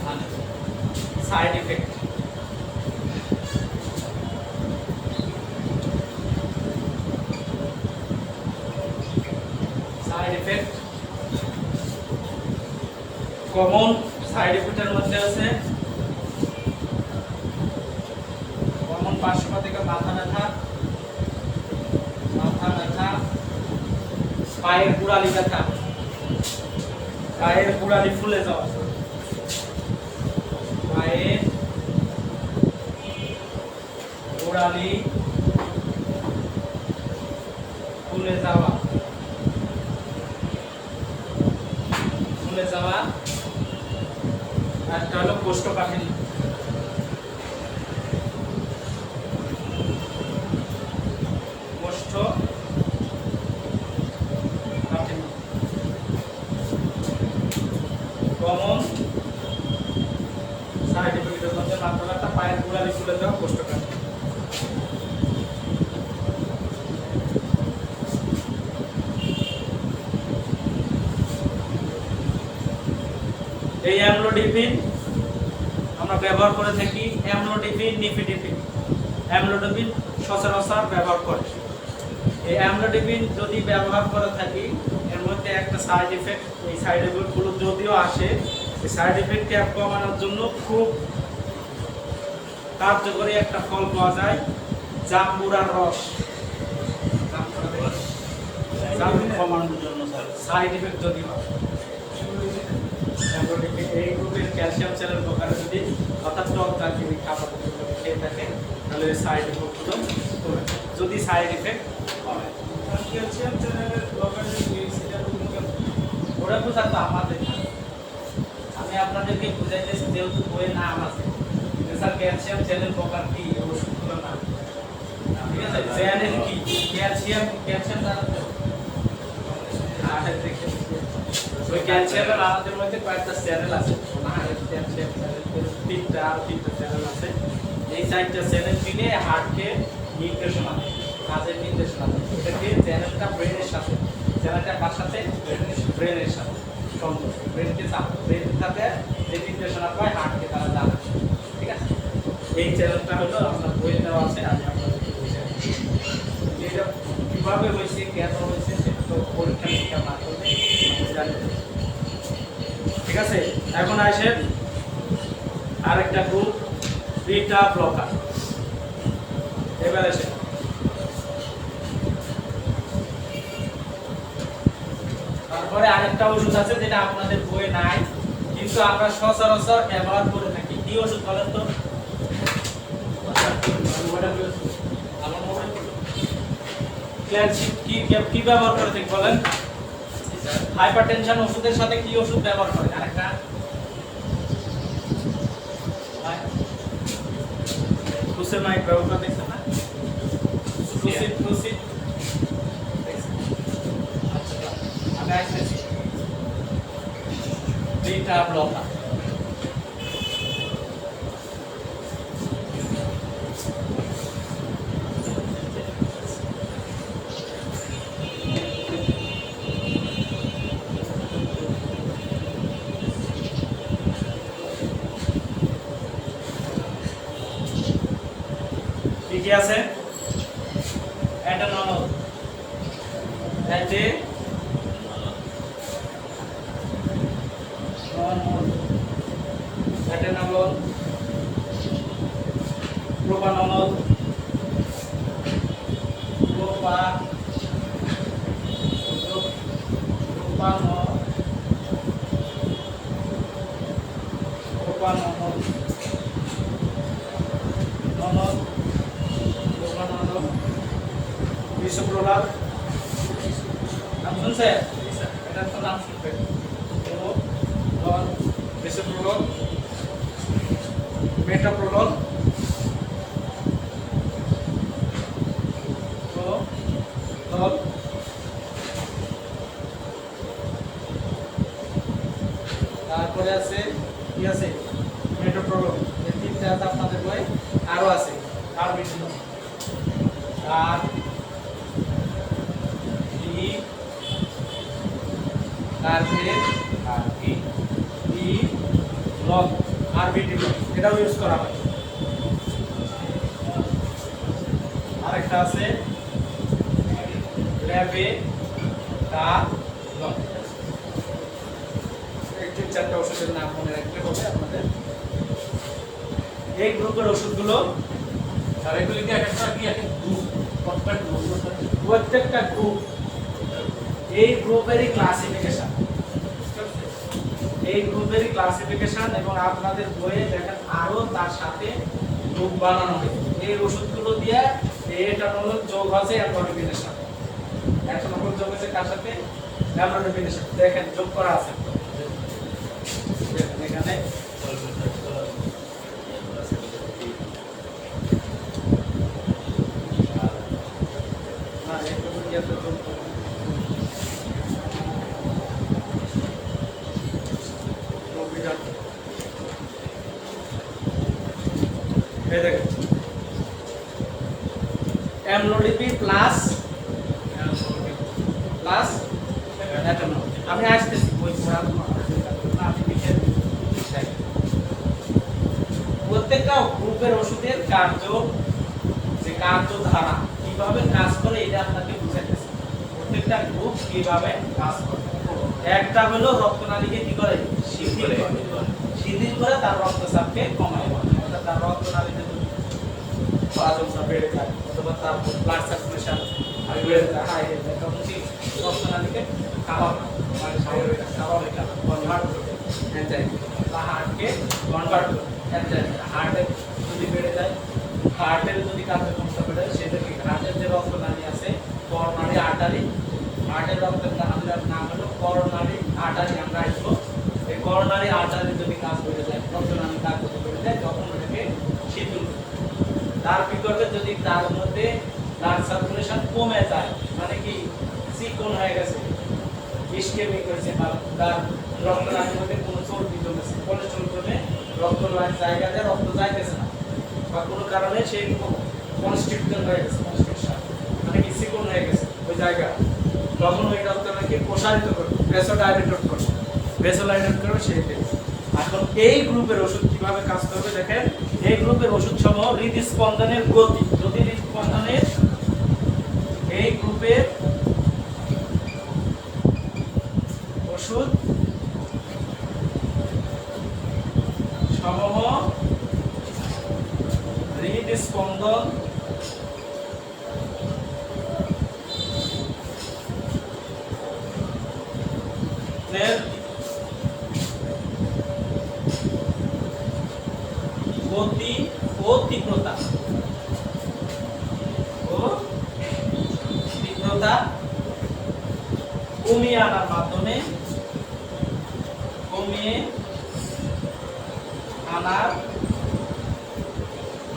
আনে। সাইড এফেক্ট, কমন সাইড এফেক্টের মধ্যে আছে কমন পার্শ্বপ্রতিক্রিয়া, মাথা ব্যথা, পায়ের গোড়ালি ব্যথা, পায়ের গোড়ালি ফুলে যাওয়া, পায়ের গোড়ালি ফুলে যাওয়া, একটা হলো কোষ্ঠকাঠিন্য। কমন সাইড এফেক্টের মধ্যে মাথা ব্যথা, পায়ের গোড়ালি ফুলে যাওয়া, কোষ্ঠকাঠিন্য। এই অ্যামলোডিপিন আমরা ব্যবহার করে থাকি, অ্যামলোডিপিন, নিফিডিপিন। অ্যামলোডিপিন সচরাচর ব্যবহার করে। এই অ্যামলোডিপিন যদি ব্যবহার করে থাকি, এর মধ্যে একটা সাইড এফেক্ট, এই সাইড এফেক্টগুলো যদিও আসে, এই সাইড এফেক্টকে কমানোর জন্য খুব কার্যকরী একটা ফল পাওয়া যায় জাম্বুরার রস। জাম্বুরা কমানোর জন্য স্যার সাইড ইফেক্ট যদি হয়, এই গ্রুপের ক্যালসিয়াম চ্যানেল প্রকারে যদি অর্থাৎ টক জাতীয় খাবার খেয়ে থাকেন তাহলে সাইড ইফেক্টগুলো কমে। যদি সাইড ইফেক্ট হয় ক্যালসিয়াম চ্যানেলের ব্লকার সেটা ওরা বোঝা তো আমাদের না। আমি আপনাদেরকে বুঝাইতেছি যেহেতু বইয়ের নাম আছে স্যার ক্যালসিয়াম চ্যানেল প্রকার কি ওষুধগুলো নাম, ঠিক আছে? চ্যানেল কি ক্যালসিয়াম জানেন তো? ওই ক্যালসিয়ামের আমাদের মধ্যে কয়েকটা চ্যানেল আছে, ক্যালসিয়াম চ্যানেল তিনটা চ্যানেল আছে। এই চারটা চ্যানেল মিলে হার্টকে নির্দেশনা দেয়, কাজের নির্দেশনা দেয়। এটাকে চ্যানেলটা ব্রেনের সাথে, চ্যানেলটা কার সাথে? ব্রেনের সাথে সংযোগ। ব্রেনকে চাপ, ব্রেনের সাথে যে নির্দেশনা পায় হার্টকে তারা জানে, ঠিক আছে? এই চ্যানেলটা হলো আপনার বইয়ে দেওয়া আছে। আমি আপনাদেরকে বুঝাই এটা কিভাবে হয়েছে, কেন হয়েছে সেটা তো পরীক্ষা নিরীক্ষা না করলে আমরা জানি না, ঠিক আছে? এখন আসেন আরেকটা গ্রুপ বিটা ব্লকার। এবার আসেন তারপরে আরেকটা ওষুধ আছে যেটা আপনাদের বইয়ে নাই কিন্তু আমরা সচরাচর ব্যবহার করে থাকি। কি ওষুধ বলেন তো? কি ব্যবহার করে থাকি বলেন? হাইপারটেনশন ওষুধের সাথে কি ওষুধ ব্যবহার করে? আরেকটা ফুসেমাইড ব্যবহার দেখছেন না? ফ্লুসিড আমি আসতেছি বিটা ব্লকার। কি আছে? অ্যাটানল, অ্যাটানল, প্রোপানল, বিশ্বপ্রলাপ নাম শুনছে? এটা তো নাম শুনবে। বিশ্বপ্রলাপ, মেটাপ্রলাপ, তারপরে আছে কি আছে? মেটাপ্রলাপ। এই তিনটা আছে আপনাদের বই, আরো আছে আর বেশি না। আর এটাও ইউজ করা হয়। আরেকটা আছে চারটা ওষুধের নাম মনে রাখলে হবে আপনাদের। এই গ্রুপের ওষুধগুলো আর এগুলি কি একটা কি একটা গ্রুপ, প্রত্যেকটা গ্রুপ এই গ্রুপেরই ক্লাসিফিকেশন, এই গ্রুপেরই ক্লাসিফিকেশন এবং আপনাদের বইয়ে দেখেন আরো তার সাথে গ্রুপ বানানো হয়েছে। এই ওষুধগুলো দিয়ে এটানল যোগ আছে অ্যামলোডিপিনের সাথে, এটানল যোগ আছে কার সাথে? অ্যামলোডিপিনের সাথে। দেখেন যোগ করা আছে এখানে। না একটু ইয়াতে যোগ করুন। অ্যামলোডিপি প্লাস অ্যাটানল। আমি আসতেছি বই পড়ার প্রত্যেকটা গ্রুপের ওষুধের কার্যধারা কিভাবে কাজ করে এটা আপনাকে বুঝাইতেছি। প্রত্যেকটা গ্রুপ কিভাবে কাজ করে। একটা হলো রক্তনালীকে কি করে? শিথিল করে তার রক্তচাপকে কমায়, অর্থাৎ তার রক্তনালীতে চলাচলটা বেড়ে যায় অথবা তার ব্লাড সার্কুলেশন বেড়ে যায় হাই হয়ে যায় তখন কি রক্তনালীকে খাবার মানে স্বাভাবিক কনভার্ট করে এনজাইম বা হার্টকে কনভার্ট করে এনজাইম হার্টে যদি বেড়ে যায় হার্টের যদি কার্যক্ষমতা বেড়ে যায় সেটা কি হার্টের যে রক্তনালী আছে করোনারি আর্টারি হার্টের রক্তের নাম হলো করোনারি আর্টারি আমরা আসবো এই করোনারি আর্টারি যদি কাজ বেড়ে যায় রক্তনালী কাজ যদি বেড়ে যায় তখন এটাকে শিথিল করে। তার বিকল্পে যদি তার মধ্যে ব্লাড সার্কুলেশন কমে যায় মানে কি চিকন হয়ে গেছে ইসকেমিক হয়েছে বা তার রক্তনালীর মধ্যে কোনো চর্বি জমেছে কোলেস্টেরল কমে রক্তনালীর জায়গাতে রক্ত যাইতেছে না বা কোনো কারণে সেই কনস্ট্রিকশন হয়ে গেছে কনস্ট্রিকশন মানে কি চিকন হয়ে গেছে ওই জায়গা তখন ওই রক্তনালীকে প্রসারিত করবে ভেসোডাইলেট করবে ভেসোডাইলেট করবে সেইটাই। এখন এই গ্রুপের ওষুধ কিভাবে কাজ করবে দেখেন এই গ্রুপের ওষুধ সমূহ হৃদস্পন্দনের গতি যদি হৃদস্পন্দনের এই গ্রুপের ওষুধ সমূহ হৃদস্পন্দন গতি ও তীব্রতা কমিয়ে আনার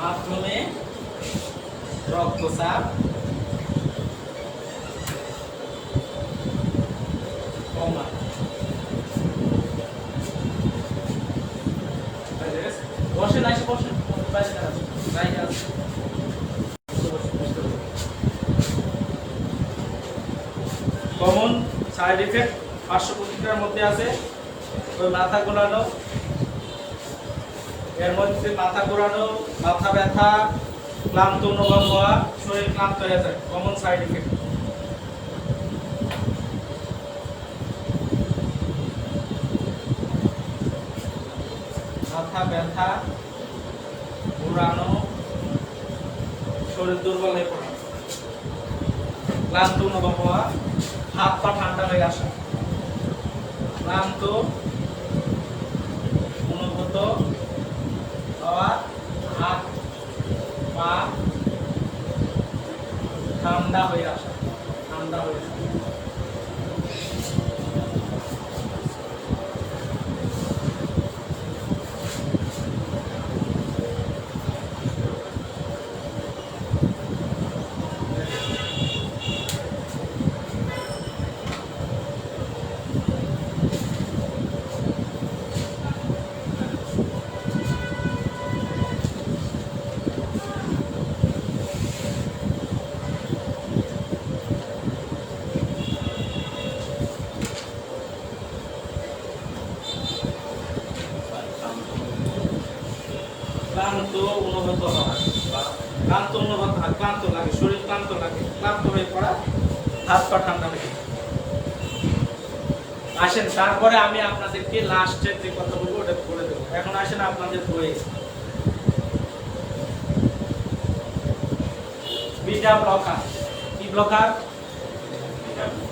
মাধ্যমে রক্তচাপ কমায়। বসেন আসে বসেন কমন সাইড ইফেক্ট পার্শ্ব প্রতিক্রিয়ার মধ্যে আছে ওই মাথা ঘোরানো এর মধ্যে মাথা ঘোরানো মাথা ব্যথা ক্লান্ত অনুভব হওয়া শরীর ক্লান্ত হয়ে যায় কমন সাইড ইফেক্ট। মাথা ব্যথা ঘোরানো শরীর দুর্বল হয়ে পড়া ক্লান্ত অনুভব হওয়া হাত পা ঠান্ডা হয়ে আসা ক্লান্ত অনুভূত হওয়া হাত পা ঠান্ডা হয়ে আসা ক্লান্ত অনুভূত হওয়া ক্লান্ত লাগে শরীর ক্লান্ত হয়ে পড়া হাত পা ঠান্ডা লাগে। আসেন তারপরে আমি আপনাদেরকে লাস্টের যে কথা বলবো ওটা বলে দেবো। এখন আসেন আপনাদের বইয়ে বিটা ব্লকার কি blocker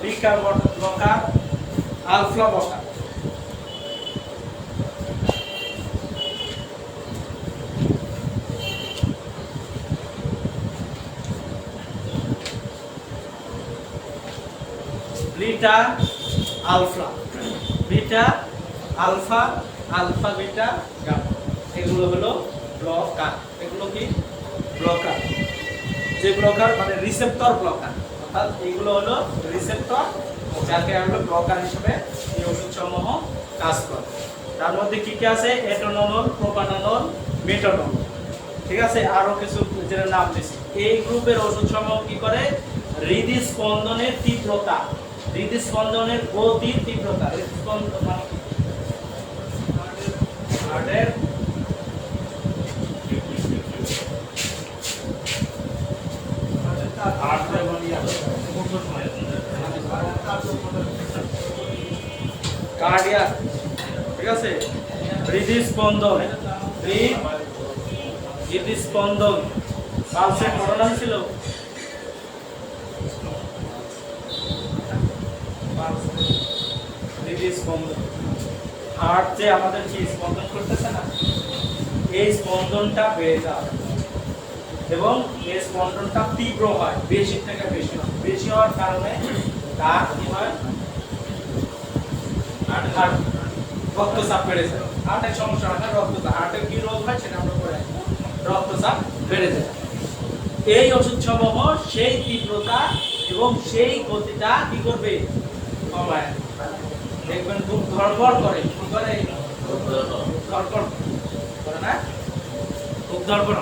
beta blocker alpha blocker beta alpha beta gamma এগুলো হলো ব্লকার। এগুলো কি ব্লকার যে ব্লকার মানে রিসেপ্টর ব্লকার অর্থাৎ এগুলো হলো রিসেপ্টর যাকে আমরা ব্লকার হিসেবে এই ওষুধসমূহ কাজ করে। তার মধ্যে কি কি আছে এটোনল প্রোপানল মেটানল ঠিক আছে আরো কিছু যেটা নাম দিয়েছি। এই গ্রুপের ওষুধসমূহ কি করে হৃদস্পন্দনের তীব্রতা হৃদস্পন্দনের গতি তীব্রতা হৃদস্পন্দন মানে হার্টের কার্ডিয়াক ঠিক আছে হৃদস্পন্দন পালসের ঘটনা ছিল স্পন্দন, হার্ট যে আমাদের কি স্পন্দন করতেছে না, এই স্পন্দনটা বেড়ে যায় এবং এই স্পন্দনটা তীব্র হয়, বেশি থেকে বেশি হয়। বেশি হওয়ার কারণে তার কি হয়, হার্ট রক্তচাপ বেড়ে যায়। হার্টের সমস্যা হয় না, রক্তচাপ, হার্টের কি রোগ হয় সেটা আমরা পড়ে, রক্তচাপ বেড়ে যায়। এই ওষুধ সমূহ সেই তীব্রতা এবং সেই গতিটা কি করবে, কমায়। দেখবেন খুব ধড়ফড় করে, কি করে, ধড়ফড় করে না, খুব ধড়ফড়।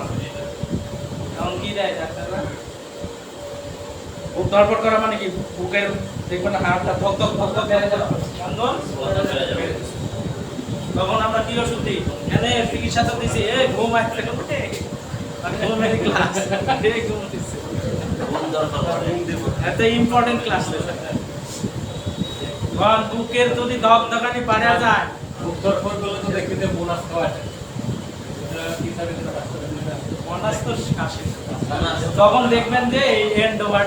এখন কি দেয় ডাক্তাররা, খুব ধড়ফড় করা মানে কি, বুকের দেখবেন হাড়টা ধক ধক ধক ধক বেড়ে যাবে, তখন আমরা কি ওষুধ দিই, এনে চিকিৎসা তো দিছি, এ ঘুম আসছে, ঘুমের ক্লাস, ঘুম দিচ্ছে, এত ইম্পর্টেন্ট ক্লাস। বুকের যদি ধক ধকানি বাড়া যায়, বুক ধড়ফড় করলে তো দেখবি যে বোনাস খাওয়া যায়। বোনাস তো কাশি। তখন দেখবেন যে এই এন্ডোভার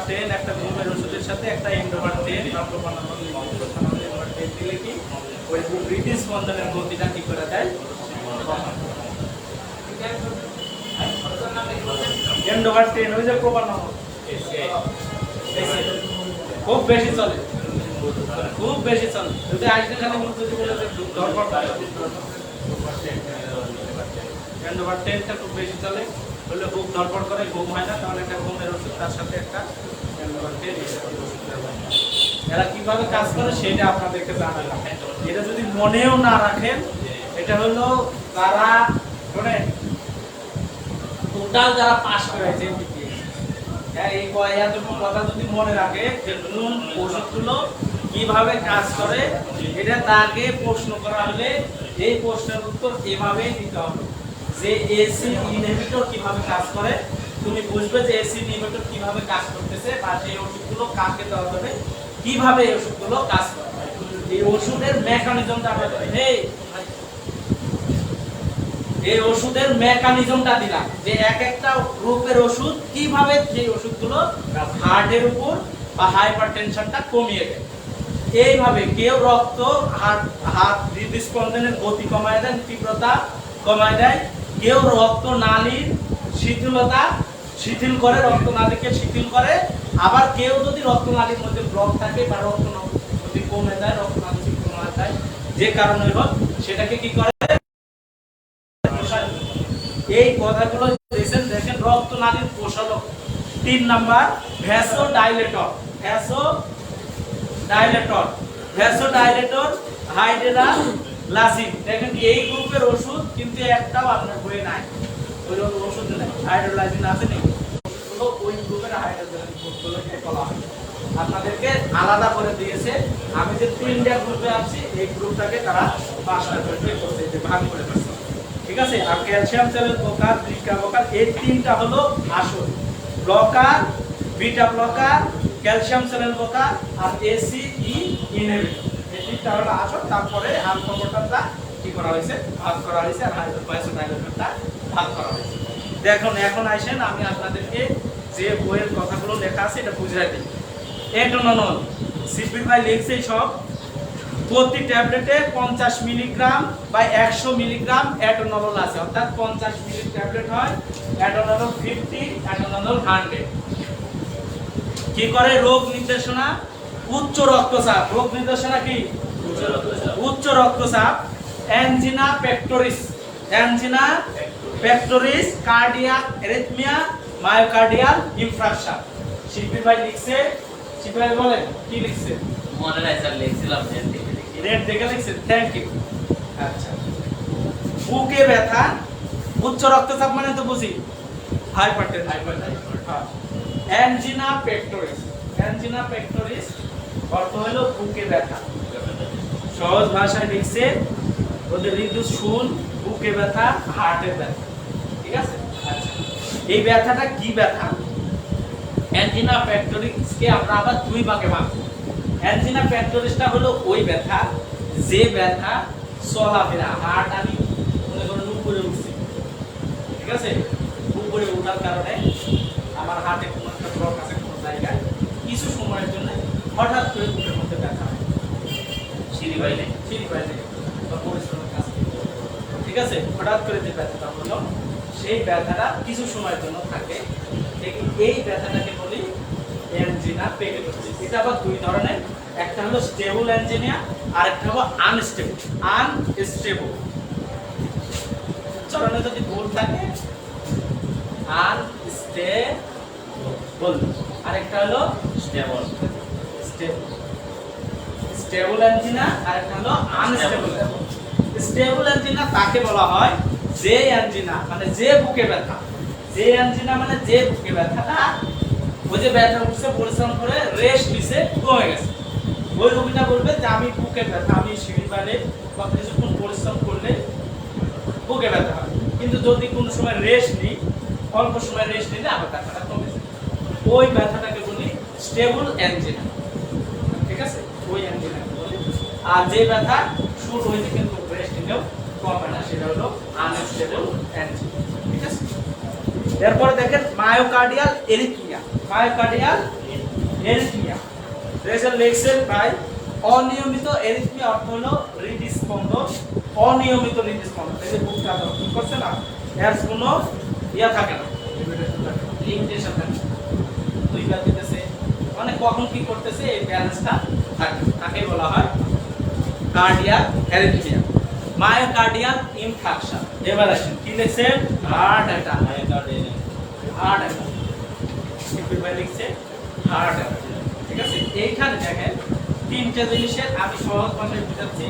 10 একটা ঘুমের ওষুধের সাথে একটা এন্ডোভার 10 দিলে কি ওই ব্রিটিশ স্পন্দনের গতিটা কি করে দেয়, এন্ডোভার 10 ওই যে প্রোপানল খুব বেশি চলে, খুব বেশি চলে। যদি আজকে খালি যদি বলে যে ধরপড় এন্ডোভার 10টা খুব বেশি চলে, বলে বুক ধরপড় করে, ঘুম হয় না, তাহলে একটা ঘুমের ওষুধ, তার সাথে একটা এন্ডোভার 10 এরা কিভাবে কাজ করে সেটা আপনাদেরকে জানালাম। এটা যদি মনেও না রাখেন, এটা হলো তারা মানে টোটাল যারা পাস করেছে এই এতটুকু কথা যদি মনে রাখে যে কোন ওষুধগুলো কিভাবে কাজ করে, এটা তাকে প্রশ্ন করা হলে এই প্রশ্নের উত্তর এভাবেই দিতে হবে যে এসি ইনহিবিটর কিভাবে কাজ করে, তুমি বুঝবে যে এসি ইনহিবিটর কিভাবে কাজ করতেছে বা সেই ওষুধগুলো কাকে দেওয়া যাবে, কিভাবে এই ওষুধগুলো কাজ করে, এই ওষুধের মেকানিজমটা আমরা এই ওষুধের মেকানিজমটা দিলাম যে এক একটা গ্রুপের ওষুধ কিভাবে সেই ওষুধগুলো হার্টের উপর বা হাইপারটেনশনটা কমিয়ে দেয়। এইভাবে কেউ রক্ত হার্ট হৃদস্পন্দনের গতি কমায় দেয়, তীব্রতা কমায় দেয়, কেউ রক্ত নালীর শিথিলতা শিথিল করে, রক্ত নালীকে শিথিল করে, আবার কেউ যদি রক্ত নালীর মধ্যে ব্লক থাকে বা রক্ত যদি কমে যায়, রক্ত নালী কমে যায় যে কারণে হোক, সেটাকে কি করে, এই কথাগুলো দেখেন রক্ত নালীর প্রসারক। 3 নাম্বার ভ্যাসোডাইলেটর হাইড্রোলাজিন। দেখেন এই গ্রুপের ওষুধ কিন্তু একটাও আপনার বইয়ে নাই, ওই ওষুধ নাই, হাইড্রোলাজিন আছে নাকি, ওষুধগুলো ওই গ্রুপের হাইড্রোলাজিন গ্রুপগুলোকে বলা হয়। আপনাদেরকে আলাদা করে দিয়েছে, আমি যে 3টা গ্রুপে আছি এই গ্রুপটাকে তারা 5টা গ্রুপে করতে ভাগ করে দিয়েছে, ঠিক আছে। আর calcium channel blocker, beta blocker, এই 3টা হলো আসল blocker, beta blocker, calcium channel blocker আর এসি ইনহিবিটর, এই 3টা হলো আসল। তারপরে আলফাবটাটা কি করা হয়েছে, ভাগ করা হয়েছে, আর হাইড্রোলাইজেশনটা ভাগ করা হয়েছে। দেখুন এখন আসেন আমি আপনাদেরকে যে বইয়ের কথাগুলো লেখা আছে এটা বুঝাই দিই। এটোনল সিপি ভাই লিখছে সব, প্রতি ট্যাবলেটে 50 মিলিগ্রাম বা 100 মিলিগ্রাম অ্যাটোনল আছে, অর্থাৎ 50 মিলি ট্যাবলেট হয়, অ্যাটোনল 50, অ্যাটোনল 100। কি করে রোগ নির্দেশনা, উচ্চ রক্তচাপ, রোগ নির্দেশনা কি উচ্চ রক্তচাপ, angina pectoris, cardiac arrhythmia, myocardial infraction. Shilpi ভাই লিখছে, শিল্পী ভাই বলেন কি লিখছে, মনে নাই স্যার, লিখছিলাম রেড দেখে লিখছেন, থ্যাংক ইউ। আচ্ছা, বুকে ব্যথা, উচ্চ রক্তচাপ মানে তো বুঝি হাইপারটেনশন, অ্যানজিনা পেক্টোরিস অর্থ হলো বুকে ব্যথা। সহজ ভাষায় লিখছে, ওদের ঋতু শুন, বুকে ব্যথা, হার্টের ব্যথা, ঠিক আছে। আচ্ছা, এই ব্যথাটা কি ব্যথা, অ্যানজিনা পেক্টোরিসকে আমরা আবার 2 ভাগে ভাগ করব। অ্যানজিনা পেক্টোরিসটা হলো ওই ব্যথা যে ব্যথা চলাফেরা, হার্ট আমি মনে করেন উপরে উঠছি, ঠিক আছে, উপরে ওঠার কারণে আমার হাতে কোনো একটা ব্লক আছে কোনো জায়গায়, কিছু সময়ের জন্য হঠাৎ করে বুকের মধ্যে ব্যথা হয়, সিঁড়ি বাইলে সিঁড়ি বাইরে বা পরিশ্রমের কাজ করতে। ঠিক আছে, হঠাৎ করে যে ব্যথাটা হলো সেই ব্যথাটা কিছু সময়ের জন্য থাকে, এই ব্যথাটাকে বলি অ্যাঞ্জিনা পেডিকুলারিস। এটা আবার দুই ধরনের, একটা হলো স্টেবল অ্যাঞ্জিনা আর একটা হলো আনস্টেবল। আনস্টেবল উচ্চারণে যদি ভুল থাকে আনস্টেবল, আর একটা হলো স্টেবল স্টেবল। স্টেবল অ্যাঞ্জিনা আর একটা হলো আনস্টেবল। স্টেবল অ্যাঞ্জিনা তাকে বলা হয় যে অ্যাঞ্জিনা মানে যে বুকে ব্যথা, যে অ্যাঞ্জিনা মানে যে বুকে ব্যথাটা ওই যে ব্যথা উঠছে পরিশ্রম করে রেস্ট নিছে কমে গেছে, ওই রোগীটা বলবে যে আমি বুকে ব্যথা, আমি সিঁড়ি বাইরে বা কিছুক্ষণ পরিশ্রম করলে বুকে ব্যথা হয়, কিন্তু যদি কোনো সময় রেস্ট নিই, অল্প সময় রেস্ট নিলে আবার ব্যথাটা কমে যায়, ওই ব্যথাটাকে বলি স্টেবল অ্যাঞ্জিনা। ঠিক আছে, ওই অ্যাঞ্জিনাকে বলি। আর যে ব্যথা শুরু হয়েছে কিন্তু রেস্ট নিলেও কমে না, সেটা হলো আনস্টেবল অ্যাঞ্জিনা। ঠিক আছে, এরপরে দেখেন myocardial arrhythmia. Myocardial arrhythmia result লেখছেন ভাই অনিয়মিত এরিথমিয়া অর্থ হলো হৃদস্পন্দন, অনিয়মিত হৃদস্পন্দন। এই যে বুকটা কি করছে না, এর কোনো ইয়া থাকে না, লিমিটেশন থাকে, দুইবার দিতেছে মানে কখন কি করতেছে এই ব্যালেন্সটা থাকে, তাকে বলা হয় কার্ডিয়াক অ্যারিথমিয়া। Myocardial infarction. এবার আসেন কি লিখছেন, heart attack. Heart attack simple লিখছে হার্ট অ্যাটাক। ঠিক আছে, এইখানে দেখেন তিনটা জিনিসের আমি সহজ ভাষায় বুঝাচ্ছি,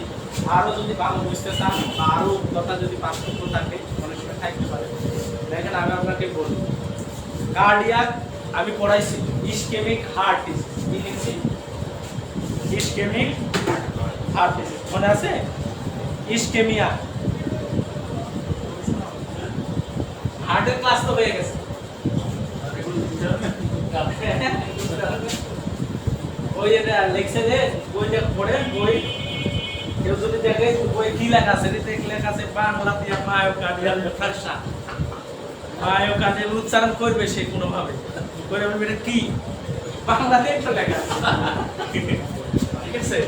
আরো যদি ভালো বুঝতে চান বা আরো কথা যদি পার্থক্য থাকে অনেক সময় থাকতে পারে। দেখেন আমি আপনাকে বলি, কার্ডিয়াক আমি পড়াইছি ইসকেমিক হার্ট ডিজিজ, কি লিখছি ইসকেমিক হার্ট ডিজিজ, মনে আছে ইসকেমিয়া, হার্টের ক্লাস তো হয়ে গেছে। ওই এটা লেখছে যে বইটা পড়ে, বই কেউ যদি দেখে বই কি লেখা আছে, লেখা আছে বাংলা দিয়ে মায়োকার্ডিয়াল ইনফাকশন। মায়োকার্ডিয়াল উচ্চারণ করবে সে কোনোভাবে করে বলবে এটা কি, বাংলাতে একটা লেখা আছে। ঠিক আছে,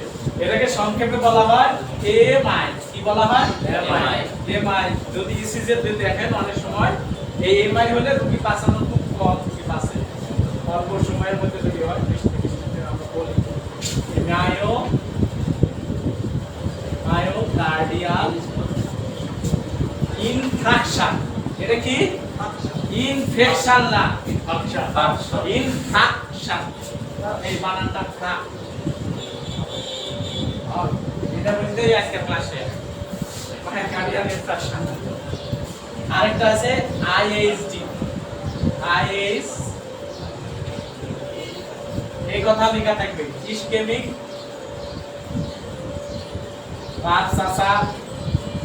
এটাকে সংক্ষেপে বলা হয় এমআই। কি বলা হয়, এমআই। এমআই যদি ইসিজি তে দেখেন অনেক সময় এই এমআই হলে রোগী বাঁচানো খুব কম, রোগী বাঁচে অল্প সময়ের মধ্যে যদি হয়, আমরা বলি মায়োকার্ডিয়াল ইনফাকশন। এটা কি ইনফেকশন না, ইনফাকশন, এই বানানটা খা। এটা বুঝতেই আজকে ক্লাসে মায়োকার্ডিয়াল ইনফাকশন। আরেকটা আছে আইএইচডি। আইএইচ এই কথা লেখা থাকবে ইসকেমিক বাত সাসা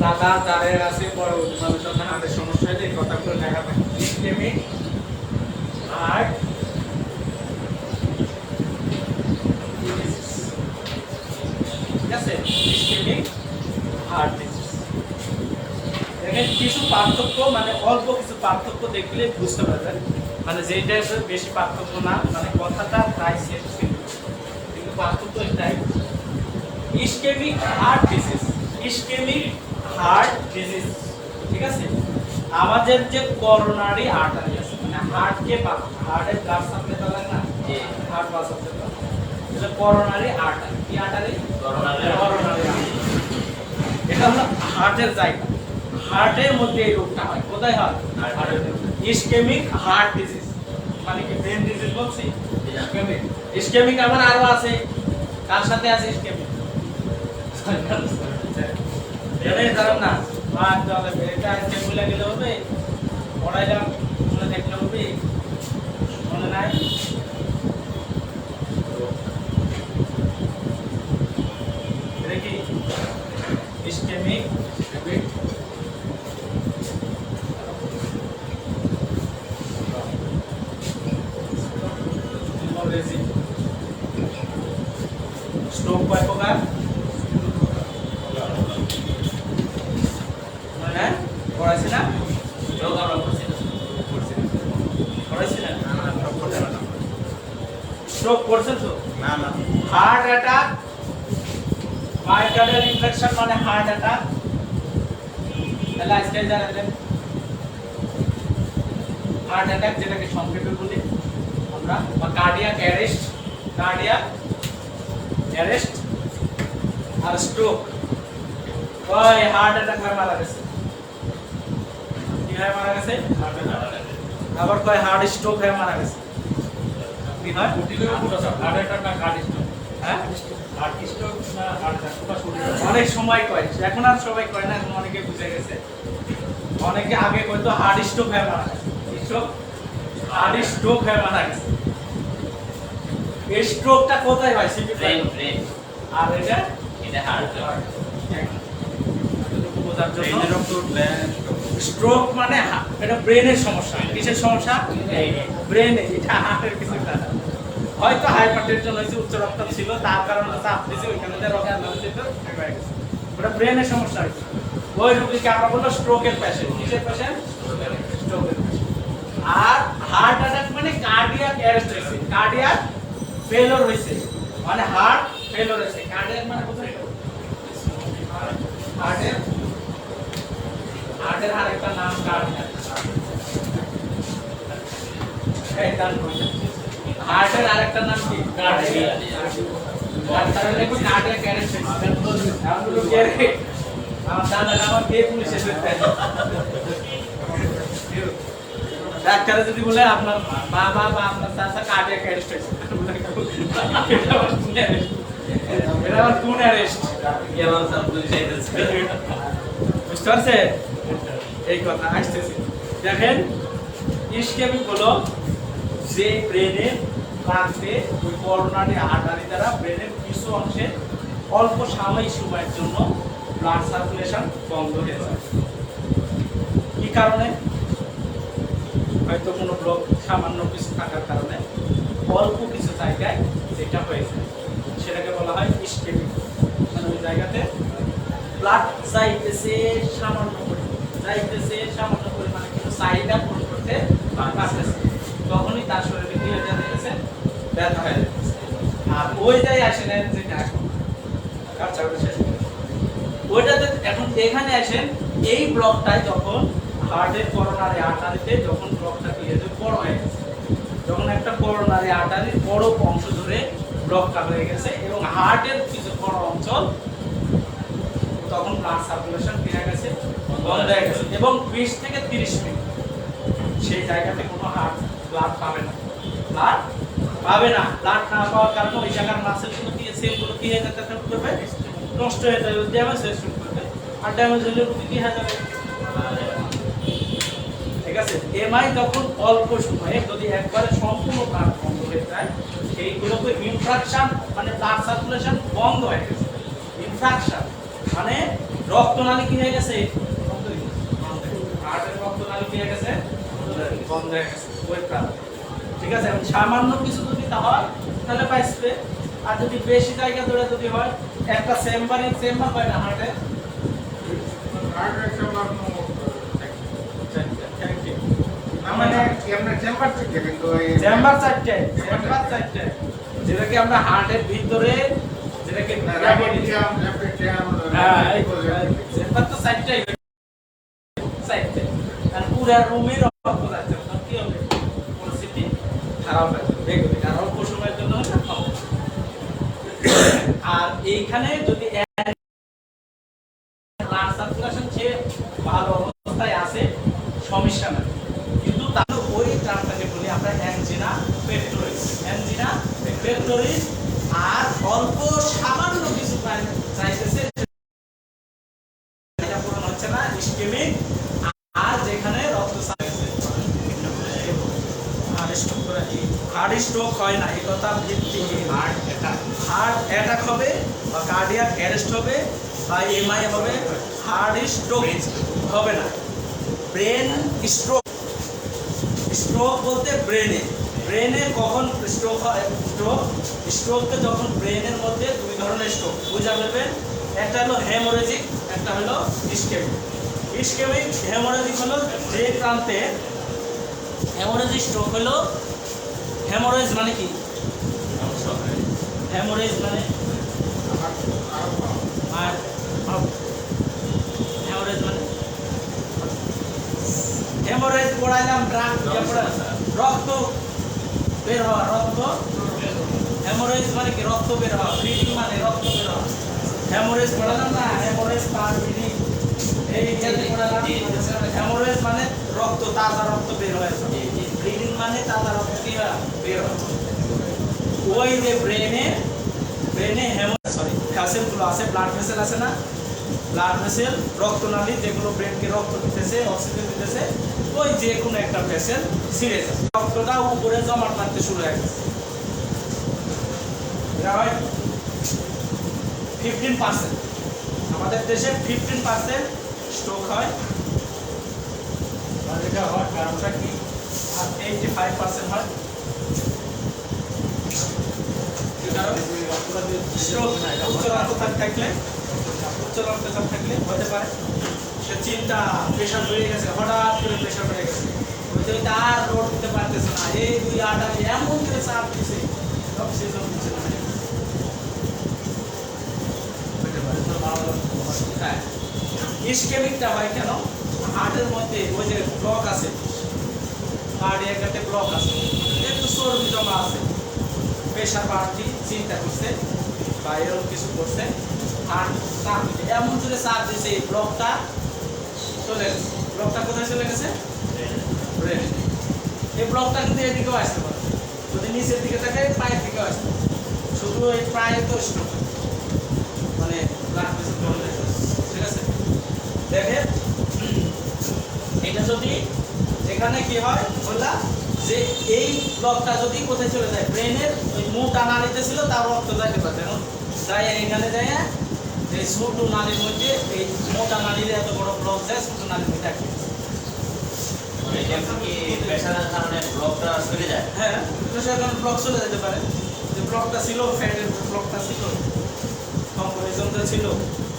দাদা যাদের আছে বড় মানুষের হাতের সমস্যা হলে এই কথাগুলো লেখা থাকবে ইসকেমিক হার্ট ডিজিজ। ঠিক আছে, ইসকেমিক হার্ট ডিজিজ। দেখেন কিছু পার্থক্য মানে অল্প কিছু পার্থক্য দেখলে বুঝতে পারবেন, মানে যেটা বেশি পার্থক্য না, মানে কথাটা প্রায় সেম সেম, কিন্তু পার্থক্য এটাই ischemic heart disease. Ischemic heart disease, ঠিক আছে, আমাদের যে করোনারি আর্টারি আছে মানে হার্টকে হার্টের ব্লাড সাপ্লাই দেওয়া না, হার্ট ব্লাড সাপ্লাই দেওয়া, এটা করোনারি আর্টারি। কি আর্টারি? Coronary artery. এটা হলো হার্টের জায়গা, হার্টের মধ্যে এই রোগটা হয়। কোথায় হয়? হার্টের মধ্যে। ইসকেমিক হার্ট ডিজিজ মানে কি ব্রেন ডিজিজ বলছি? ইসকেমিক। ইসকেমিক আবার আরো আছে, কার সাথে আছে ইসকেমিক? এটাই ধরেন না, আর তাহলে এটা আজকে ভুলে গেলে হবে, পড়াইলাম মনে দেখলে হবে, মনে নাই? এটা কি ইসকেমিক স্ট্রোক কয় প্রকার? হ্যাঁ পড়াইছি না? যোগ আমরা করছি না। স্ট্রোক করছেন তো? না না হার্ট অ্যাটাক, মায়োকার্ডিয়াল ইনফেকশন মানে হার্ট অ্যাটাক। তাহলে আজকে জানেন হার্ট অ্যাটাক যেটাকে সংক্ষেপে বলি আমরা, বা কার্ডিয়াক অ্যারেস্ট, কার্ডিয়াক অ্যারেস্ট আর স্ট্রোক। ওই হার্ট অ্যাটাক হয়ে মারা গেছে, কি হয়ে মারা গেছে? আবার কয় হার্ট স্ট্রোক হয়ে মারা গেছে। কি হয়? হার্ট অ্যাটাক না হার্ট স্ট্রোক? হ্যাঁ, হার্ট স্ট্রোক না হার্ট অ্যাটাক? অনেক সময় কয়, এখন আর সবাই কয় না, এখন অনেকে বুঝে গেছে। অনেকে আগে কইতো হার্ট স্ট্রোক হয়ে মারা গেছে, স্ট্রোক, হার্ট স্ট্রোক হয়ে মারা গেছে। এই স্ট্রোকটা কোথায় হয়? সিপি ব্রেন ব্রেন আর এটা এটা হার্ট এতটুকু বোঝার জন্য স্ট্রোক মানে এটা ব্রেনের সমস্যা। কিসের সমস্যা? ব্রেনে। এটা হার্টের কিছু না, হয়তো হাইপারটেনশন হয়েছে, উচ্চ রক্তচাপ ছিল, তার কারণে চাপ দিয়েছে, ওইখানে যে রক্ত হয়েছে ওটা ব্রেনের সমস্যা হয়েছে। ওই রোগীকে আমরা বলবো স্ট্রোকের পেশেন্ট। কিসের পেশেন্ট? স্ট্রোকের পেশেন্ট। আর হার্ট অ্যাটাক মানে কার্ডিয়াক অ্যারেস্ট হয়েছে, কার্ডিয়াক ফেলিওর হয়েছে, মানে হার্ট ফেলিওর হয়েছে। কার্ডিয়াক মানে কোথায়? হার্টের, হার্টের আরেকটা নাম কার্ডিয়াক। এই দান কই? হার্টের আরেকটা নাম কি? কার্ডিয়াক। ডাক্তার লেখো কার্ডিয়াক অ্যারেস্ট হয়েছে। আমরা কে রে? আমার দাদা আমার কে পুলিশে ধরতে? ডাক্তার যদি বলে আপনার বাবা বা আপনার চাচা কার্ডিয়াক অ্যারেস্ট হয়েছে, এটা আবার কোন অ্যারেস্ট? কেমন সব বুঝাইতেছে বুঝতে পারছে? এই কথা আসতেছে। দেখেন ইসকেমিক হলো যে ব্রেনের প্রান্তে ওই করোনারি আর্টারি দ্বারা ব্রেনের কিছু অংশে অল্প সাময়িক সময়ের জন্য ব্লাড সার্কুলেশন বন্ধ হয়ে যায়। কি কারণে? হয়তো কোনো ব্লক সামান্য কিছু থাকার কারণে অল্প কিছু জায়গায় যেটা হয়েছে সেটাকে বলা হয় ইসকেমিক। মানে ওই জায়গাতে ব্লাড চাইতেছে সামান্য পরিমাণে, কিন্তু চাহিদা পূরণ করতে পারতেছে, তখনই তার শরীরে কি হয়ে যাচ্ছে? ব্যথা হয়ে যাচ্ছে। আর ওই জায়গায় আসেন যেটা এখন ওইটাতে এখন এখানে আসেন, এই ব্লকটায় যখন হার্টের করোনারি আর্টারিতে যখন ব্লকটা কি হয়েছে? বড় হয়ে গেছে, যখন একটা করোনারি আর্টারির বড় অংশ ধরে ব্লকটা হয়ে গেছে এবং হার্টের কিছু বড় অঞ্চল, তখন ব্লাড সার্কুলেশন হয়ে গেছে, বন্ধ হয়ে গেছে এবং 20 থেকে 30 মিনিট সেই জায়গাতে কোনো হার্ট ব্লাড পাবে না, ব্লাড ব্লাড না পাওয়ার কারণে ওই জায়গার মাসেলগুলো দিয়ে সেলগুলো কি হয়ে যেতে করবে? নষ্ট হয়ে যাবে, ড্যামেজ হয়ে শুরু করবে। আর ড্যামেজ হলে রোগী কি হয়ে যাবে? ঠিক আছে। এমআই তখন অল্প সময়ে যদি একবারে সম্পূর্ণ ব্লাড বন্ধ হয়ে যায়, সেইগুলোকে ইনফ্রাকশন মানে ব্লাড সার্কুলেশন বন্ধ হয়ে গেছে। ইনফ্রাকশন মানে রক্তনালী কি হয়ে গেছে? হার্টের রক্তনালী কি হয়ে গেছে? বন্ধ হয়ে গেছে ওই কারণে। ঠিক আছে। সামান্য কিছু যদি তা হয় তাহলে পাইছে, আর যদি বেশি জায়গা ধরে যদি হয়, একটা চেম্বার হয় না হার্টে? চেম্বার চারটে, যেটাকে আমরা হার্টের ভিতরে যেটাকে চেম্বার তো চারটাই, আর পুরা রুমের রক্ত যাচ্ছে, কি হবে? পরিস্থিতি খারাপ হয়ে যাবে, আর অল্প সময়ের জন্য আর এইখানে যদি ব্লাড সার্কুলেশন যে ভালো অবস্থায় আছে সমস্যা নাই, কিন্তু তার ওই টার্মটাকে বলি আমরা অ্যাঞ্জিনা পেক্টোরিস, আর অল্প সামান্য কিছু চাইতেছে এটা পূরণ হচ্ছে না, ইসকেমিক। আর যেখানে রক্তচাপ হার্ট স্ট্রোক হয় না, এই কথা ভিত্তি হার্ট অ্যাটাক হবে বা কার্ডিয়াক অ্যারেস্ট হবে বা এমআই হবে, হার্ট স্ট্রোক হবে না। ব্রেন স্ট্রোক, স্ট্রোক বলতে ব্রেনে কখন স্ট্রোক হয়? স্ট্রোককে যখন ব্রেনের মধ্যে দুই ধরনের স্ট্রোক বুঝা যাবেন, একটা হলো হেমোরেজিক, একটা হলো ইসকেমিক। হেমোরেজিক হলো যে প্রান্তে, হেমোরেজিক স্ট্রোক হলো, হেমোরেজ মানে কি? হ্যামোরেজ মানে আর হ্যামোরেজ মানে হেমোরেজ পড়াইলাম রক্ত বের হওয়া রক্ত হেমোরেজ মানে কি রক্ত বের হওয়া ব্লিডিং মানে রক্ত বের হওয়া হেমোরেজ পড়ালাম না হেমোরেজ পার ব্লিডিং এই ইত্যাদি পড়ালাম হেমোরেজ মানে রক্ত তাজা রক্ত বের হয় ব্লিডিং মানে তাজা রক্ত কি হয় বের হয় ওই যে ব্রেনে ভেসেলগুলো আছে ব্লাড ভেসেল আছে না ব্লাড ভেসেল রক্তনালী যেগুলো ব্রেনকে রক্ত দিতেছে অক্সিজেন দিতেছে ওই যে কোনো একটা ভেসেল ছিঁড়ে যায় রক্তটা উপরে জমাট বাঁধতে শুরু হয়ে গেছে এটা হয় 15% আমাদের দেশে 15% স্ট্রোক হয় আর এটা হওয়ার কারণটা কি? আর 85% হয় স্ট্রোক উচ্চ রক্তচাপ থাকলে হতে পারে সে চিন্তা প্রেশার বেড়ে গেছে হঠাৎ করে প্রেশার বেড়ে গেছে ওই তার রোড দিতে পারতেছে না এই দুই আটারি এমন করে চাপ দিছে সব সিজন দিচ্ছে না হ্যাঁ ইসকেমিকটা হয় কেন হার্টের মধ্যে ওই যে ব্লক আছে কার্ডিয়াকে ব্লক আছে একটু চর্বি জমা আছে প্রেশার বাড়তি চিন্তা করছে বা এরকম কিছু করছে আর চাপ দিচ্ছে এমন জোরে চাপ দিচ্ছে এই ব্লকটা চলে গেছে ব্লকটা কোথায় চলে গেছে ব্রেন এই ব্লকটা কিন্তু এদিকেও আসতে পারে যদি নিচের দিকে থাকে পায়ের দিকেও আসতে পারে শুধু এই পায়ে তো স্ট্রোক মানে ব্লাড প্রেশার কমে ঠিক আছে দেখেন এটা যদি এখানে কি হয় বললাম যে এই ব্লকটা যদি কোথায় চলে যায় ব্রেনের ওই মোটা নালীতে ছিল তার রক্ত যাইতে পারে যাই এখানে যায় এই ছোট নালীর মধ্যে এই মোটা নালীর এত বড় ব্লক যায় ছোট নালীর মধ্যে থাকে প্রেশারের কারণে ব্লকটা সরে যায়। হ্যাঁ প্রেশারের কারণে ব্লক চলে যেতে পারে যে ব্লকটা ছিল ফ্যাটের ব্লকটা ছিল কম্পোজিশনটা ছিল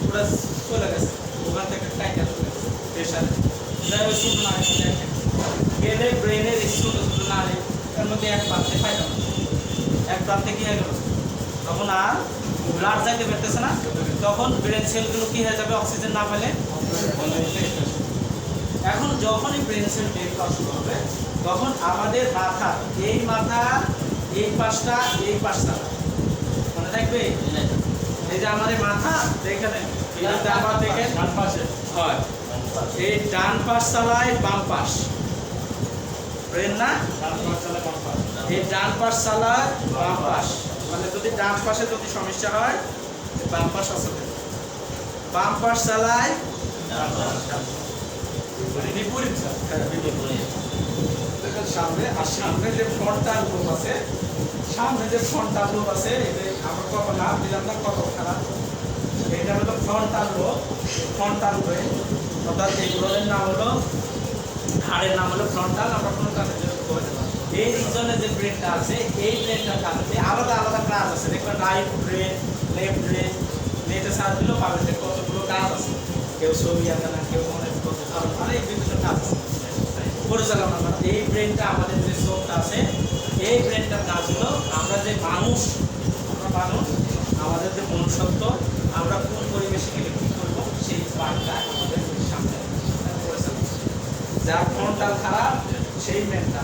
পুরো চলে গেছে ওখান থেকে টাইটা চলে গেছে প্রেশারে যাই ওই ছোট নালীর মধ্যে গেলে ব্রেনের ছোট ছোট নালী এর মধ্যে এক প্রান্তে ফাইটা এক প্রান্তে কি হয়ে গেল তখন আর ব্লাড যাইতে পারতেছে না তখন ব্রেন সেলগুলো কি হয়ে যাবে অক্সিজেন না পেলে এখন যখনই ব্রেন সেল ডেড হওয়া শুরু হবে তখন আমাদের মাথা এই পাশটা মনে থাকবে এই যে আমাদের মাথা এখানে আবার দেখেন ডান পাশে হয় এই ডান পাশ চালায় বাম পাশ ব্রেন না ডান পাশ চালা বাম পাশ। এই ডান পাশ চালায় বাম পাশ মানে যদি ডান পাশে যদি সমস্যা হয় বাম পাশ আসবে বাম পাশ চালায় বিপরীত দেখেন সামনে আর সামনে যে ফ্রন্টাল লোব আছে আমরা কত নাম দিলাম না কত খারাপ এটা হলো ফ্রন্টাল ব্রেন অর্থাৎ এইগুলোর নাম হলো হাড়ের নাম হলো ফ্রন্টাল আমরা কোনো কাজে করতে পারি এই রিজনে যে ব্রেনটা আছে এই ব্রেনটার কারণে আলাদা আলাদা কাজ আছে দেখবেন রাইট ব্রেন লেফট ব্রেন নেটে সার্চ দিলেও পাবেন যে কতগুলো কাজ আছে কেউ ছবি আঁকা না কেউ অনেক অনেক বিভিন্ন কাজ আছে পরিচালনা করা এই ব্রেনটা আমাদের যে চোখটা আছে এই ব্রেনটার কাজ হলো আমরা যে মানুষ আমাদের যে মনুষ্যত্ব আমরা কোন পরিবেশে গেলে কী করবো সেই পার্টটা আমাদের সামনে পরিচালনা যার ফ্রন্টাল খারাপ সেই ব্রেনটা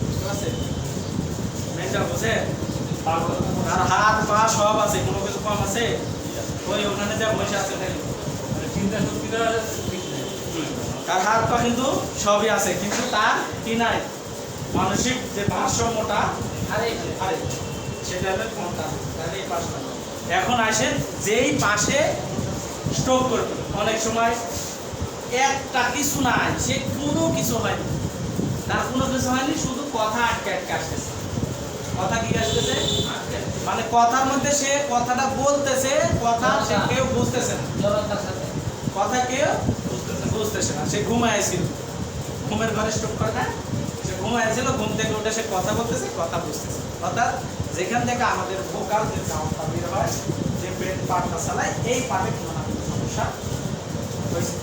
বুঝতে পারছেন ব্রেনটা বোঝে আর হাত পা সব আছে কোনো কিছু কম আছে ওই ওখানে যা বসে আছে মানে চিন্তা শক্তিটা ঠিক নেই। তার হাত পা কিন্তু সবই আছে কিন্তু তার কি নাই মানসিক যে ভারসাম্যটা আরে সেটা হলো কোনটা তাহলে এই পাশটা এখন আসেন যেই পাশে স্ট্রোক করবে অনেক সময় একটা কিছু নাই সে কোনো কিছু হয়নি তার কোনো কিছু হয়নি শুধু কথা আটকে আসতেছে কথা কি আসতেছে মানে কথার মধ্যে সে কথাটা বলতেছে কথা সে কেউ বুঝতেছে না কথা কেউ বুঝতেছে না সে ঘুমাইছিল ঘুমের ঘরে স্ট্রোক করে না সে ঘুমাইছিল ঘুম থেকে উঠে সে কথা বলতেছে কথা বুঝতেছে অর্থাৎ যেখান থেকে আমাদের ভোকাল যে সাউন্ডটা বের হয় যে ব্রেন পার্টটা চালায় এই পার্টে কোনো না কোনো সমস্যা হয়েছে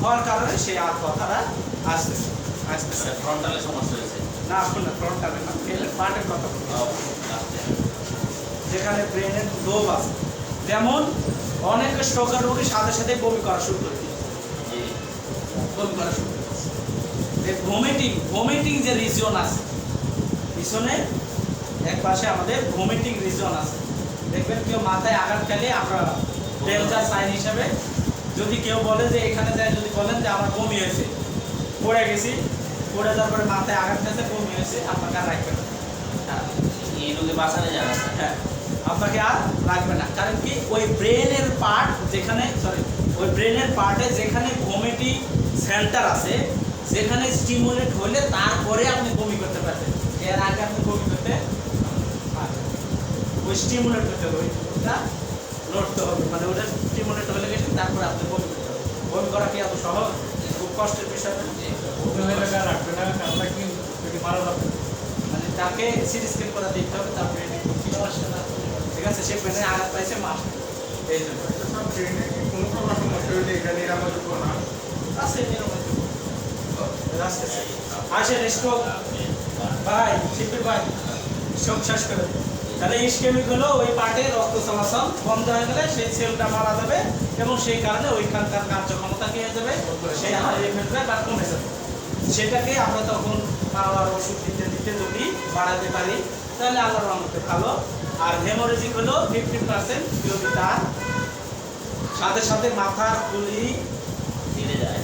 হওয়ার কারণে সে আর কথাটা আসতেছে ফ্রন্টালে সমস্যা হয়েছে। না এখন না ফ্রন্টালে না ব্রেনের পার্টের কথা বলছি লাস্টে যেখানে ব্রেনের লোব আছে। যেমন অনেক স্ট্রোকের রোগী সাথে সাথে বমি করা শুরু করে দিচ্ছে, জি বমি করা শুরু করে দিচ্ছে। এই ভমিটিং যে রিজন আছে পিছনে এক পাশে আমাদের ভমিটিং রিজন আছে। দেখবেন কেউ মাথায় আঘাত খেলে আমরা ডেঞ্জার সাইন হিসাবে যদি কেউ বলে যে এখানে যায়, যদি বলেন যে আমার বমি হয়েছে, পড়ে গেছি, পড়ে যাওয়ার পরে মাথায় আঘাত খেতে বমি হয়েছে, আপনাকে আর রাখবে না। হ্যাঁ, এই রোগে বাঁচানো যায় না স্যার। হ্যাঁ, আপনাকে আর রাখবে না। কারণ কি ওই ব্রেনের পার্ট যেখানে ওই ব্রেনের পার্টে যেখানে ভমিটিং সেন্টার আছে, যেখানে স্টিমুলেট হলে তারপরে আপনি বমি করতে পারবেন। এর আগে আপনি বমি করতে পারবেন। ওই স্টিমুলেট করতে হবে, ওইটা লড়তে হবে, মানে ওটা স্টিমুলেট হলে গেছে তারপরে আপনি বমি করতে হবে। বমি করা কি এত সহজ? খুব কষ্টের বিষয় না। ওকে হয়ে টাকা রাখবে না, কারণটা কি যদি মারা যাবে। মানে তাকে সিটি স্ক্যান করে দিতে হবে, তারপরে ঠিক আছে, সে ব্রেনে আঘাত পাইছে মাস এই জন্য আছে নিরাময় আসতেছে। আসেন স্ট্রোক ভাই, শিল্পী ভাই, স্ট্রোক শেষ করে দিন। তাহলে ইসকেমিক হলো ওই পার্টে রক্ত চলাচল বন্ধ হয়ে গেলে সেই সেলটা মারা যাবে এবং সেই কারণে ওইখানকার কার্যক্ষমতা কি হয়ে যাবে, সেই হারিয়ে ফেলবে বা কমে যাবে। সেটাকে আমরা তখন পাওয়ার ওষুধ দিতে দিতে যদি বাড়াতে পারি তাহলে আল্লাহর রহমতে ভালো। আর হেমোরেজিক হলো 50%, যদি তার সাথে সাথে মাথার খুলি ধীরে যায়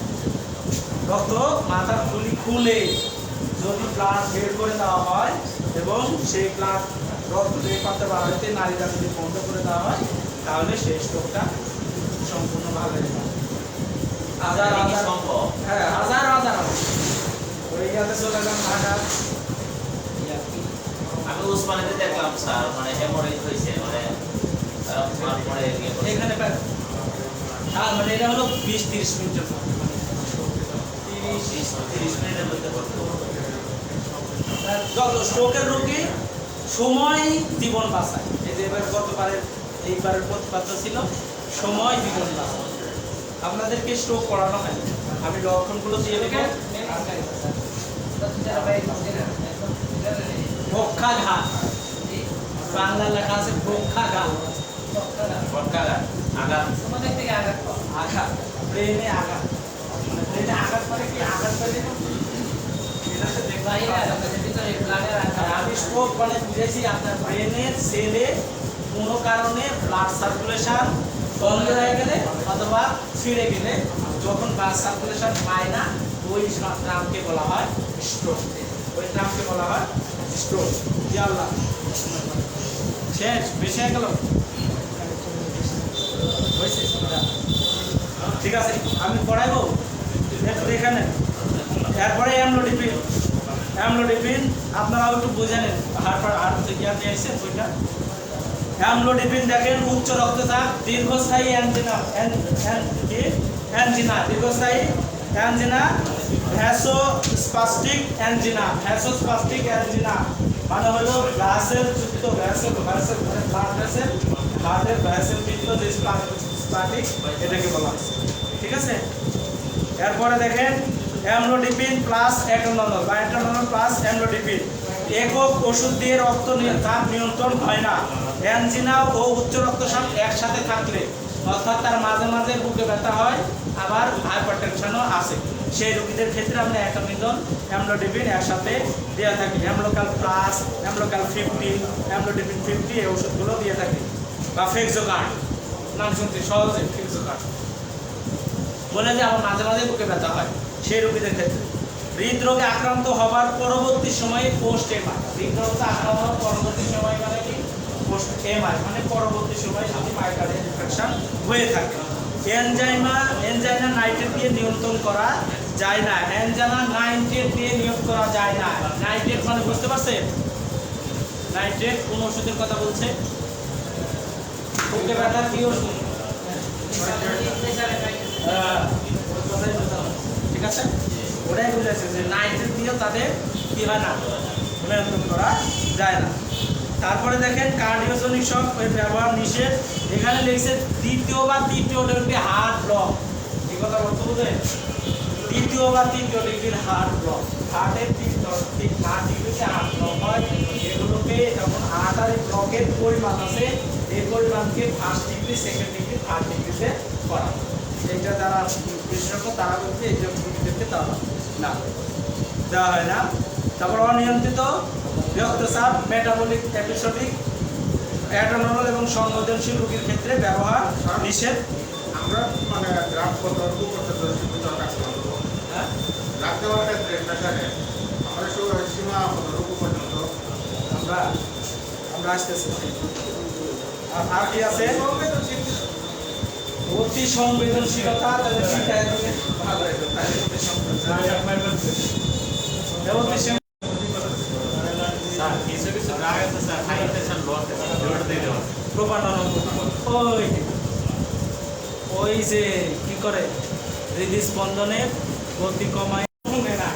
রক্ত মাথার খুলি খুলে যদি ব্লাড বের করে দেওয়া হয় এবং সেই ব্লাড রক্ত বের করতে বাড়াতে নারীরা যদি বন্ধ করে দেওয়া হয় তাহলে সেই স্ট্রোকটা সম্পূর্ণ ভালো হয়ে যাবে। হাজার এটা কি হাজার সম্ভব? হ্যাঁ, হাজার হাজার ওই ইয়াতে চলে গেলাম ঢাকা। আমি উসমানিতে দেখলাম স্যার, মানে হেমোরেজ হয়েছে, মানে তারপরে এখানে মানে এটা হলো 20-30 মিনিটের মধ্যে, 30 মিনিটের মধ্যে করতে হবে। যত স্ট্রোকের রোগী সময় জীবন বাঁচায়। এই যে এবার গতবারের এইবারের প্রতিপাদ্য ছিল সময় জীবন বাঁচায়। আপনাদেরকে স্ট্রোক করানো হয়, আমি লক্ষণগুলো দিয়ে দেবো। পক্ষাঘাত, বাংলা লেখা আছে পক্ষাঘাত, পটকাঘাত, আঘাত, আঘাত, ব্রেনে আঘাত, মানে ব্রেনে আঘাত করে কি আঘাত করে এটাতে দেখলাম আমি স্ট্রোক মানে বুঝেছি আপনার ব্রেনের সেলে কোনো কারণে ব্লাড সার্কুলেশন বন্ধ হয়ে গেলে অথবা ছিঁড়ে গেলে যখন ব্লাড সার্কুলেশন পায় না ওই ট্রামকে বলা হয় স্ট্রোক। ওই ট্রামকে বলা হয় স্ট্রোক। আল্লাহ শেষ বেশি হয়ে গেল, ঠিক আছে আমি পড়াইবো একটু দেখে নেন। এরপরে অ্যামলোডিপিন আপনারাও একটু বুঝে নেন। আর জ্ঞান দিয়েছে ওইটা অ্যামলোডিপিন দেখেন উচ্চ রক্তচাপ, দীর্ঘস্থায়ী অ্যাঞ্জিনা, দীর্ঘস্থায়ী অ্যাঞ্জিনা, ভ্যাসোস্পাস্টিক অ্যাঞ্জিনা। ভ্যাসোস্পাস্টিক অ্যাঞ্জিনা মানে হলো ভ্যাসেল যুক্ত ব্লাডের ভ্যাসেল যুক্ত যে স্পাটিক, এটাকে বলা হয়, ঠিক আছে। এরপরে দেখেন অ্যামলোডিপিন প্লাস এটানল বা এটানল প্লাস অ্যামলোডিপিন একক ওষুধ দিয়ে রক্ত চাপ নিয়ন্ত্রণ হয় না। অ্যাঞ্জিনা ও উচ্চ রক্তচাপ একসাথে থাকলে, অর্থাৎ তার মাঝে মাঝে বুকে ব্যথা হয়, আবার হাইপারটেনশনও আছে, সেই রোগীদের ক্ষেত্রে আমরা অ্যাটামিডন অ্যামলোডিপিন একসাথে দেওয়া থাকি। অ্যামলোকাল প্লাস, অ্যামলোকাল 50, অ্যামলোডিপিন 50 এই ওষুধগুলো দিয়ে থাকি। বা ফেক্সোকার্ড নাম শুনতে সহজে, ফেক্সোকার্ড বলে যে আমার মাঝে মাঝে বুকে ব্যথা হয়, সেই রোগীদের ক্ষেত্রে। হৃদরোগে আক্রান্ত হবার পরবর্তী সময়ে পোস্ট এমআই, হৃদরোগে আক্রান্ত হওয়ার পরবর্তী সময় মানে কি পোস্ট এমআই, মানে পরবর্তী সময় যদি মাইকার্ডিয়াল ইনফেকশন হয়ে থাকে। এনজাইনা নাইট্রেট দিয়ে নিয়ন্ত্রণ করা যায় না, এনজাইনা নাইট্রেট দিয়ে নিয়ন্ত্রণ করা যায় না। নাইট্রেট মানে বুঝতে পারছেন? নাইট্রেট কোন ওষুধের কথা বলছে? বুকে ব্যথার কি ওষুধ? ঠিক আছে, ওটাই বুঝেছে যে নাইট্রেট দিয়েও তাদের কি হয় না, নিয়ন্ত্রণ করা যায় না। তারপরে দেখেন কার্ডিওজনিক শক এর ব্যবহার নিষেধ। এখানে লিখছে দ্বিতীয় বা তৃতীয় ডিগ্রি হার্ট ব্লক, এই কথা বলতে বুঝে, দ্বিতীয় বা তৃতীয় ডিগ্রির হার্ট ব্লক, হার্টের ঠিক পরিমাণ আছে এই পরিমাণকে first degree, second degree, third ডিগ্রিতে করা। এইটা যারা বিশেষজ্ঞ তারা বলছে এই ক্ষেত্রে দেওয়া না, দেওয়া হয় না। তারপর অনিয়ন্ত্রিত রক্তচাপ, মেটাবলিক এপিসোডিক, অ্যাড্রেনাল এবং সংবেদনশীল রোগীর ক্ষেত্রে ব্যবহার নিষেধ। আমরা মানে গ্রাফ কতটুকু করতে দর্শিত দরকার ছিল, হ্যাঁ, গ্রাফ দেওয়ার ক্ষেত্রে প্রেশারে আমরা সীমা কতটুকু পর্যন্ত আমরা আমরা আসতেছি। আর কি আছে? অতি সংবেদনশীলতা, তাহলে দুইটা এদিকে ভাগ রাখবে, তাহলে অতি সংবেদনশীলতা। অতি স্যার কিছু কিছু ড্রাগ আছে স্যার হাই টেনশন লো দিয়ে দেওয়া প্রোপানল, ওই যে কি করে হৃদস্পন্দনের গতি কমায় না,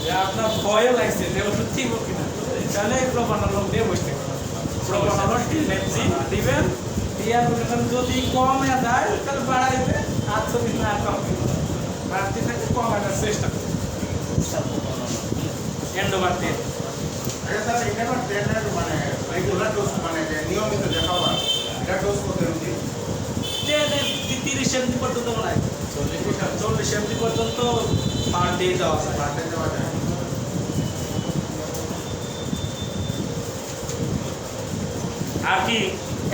যে আপনার ভয় লাগছে যে ওষুধ ঠিক হোক কিনা, তাহলে প্রোপানল দিয়ে বসতে প্রোপানল দিবেন, দিয়ে যদি কমে যায় তাহলে বাড়াইবে, আর যদি না কমে বাড়তে থাকে কমানোর চেষ্টা করবে। এন্ডোবার্টিন স্যার এখানে ট্রেনের মানে রেগুলার ডোজ মানে যে নিয়মিত যে খাবার এটা ডোজ কত রুটি 30 এমজি পর্যন্ত মনে হয় 40 এমজি পর্যন্ত পার ডে দেওয়া যায়। বাড়তে দেওয়া যায়। আর কি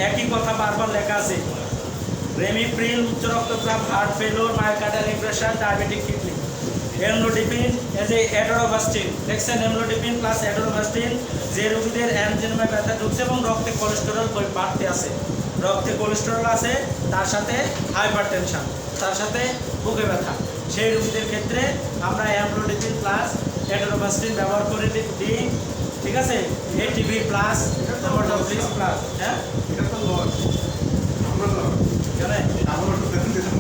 একই কথা বারবার লেখা আছে, রেমিপ্রিল উচ্চ রক্তচাপ, heart failure, myocardial infraction, diabetic kidney. Amlodipine এজ এ অ্যাডোরোভাস্টিন, দেখছেন এমলোডিপিন প্লাস অ্যাডোরোভাস্টিন, যে রোগীদের অ্যানজিওমে ব্যথা ঢুকছে এবং রক্তে কোলেস্টেরল বাড়তে আছে, রক্তে কোলেস্টেরল আছে, তার সাথে হাইপারটেনশন, তার সাথে বুকে ব্যথা, সেই রোগীদের ক্ষেত্রে আমরা এমলোডিপিন প্লাস অ্যাডোরোভাস্টিন ব্যবহার করে দিই। ঠিক আছে, এটিভি প্লাস ডব্লিউএস প্লাস। হ্যাঁ, এটা তো লস, আমরা লস জানেন আমরা তো দেখতে দিলাম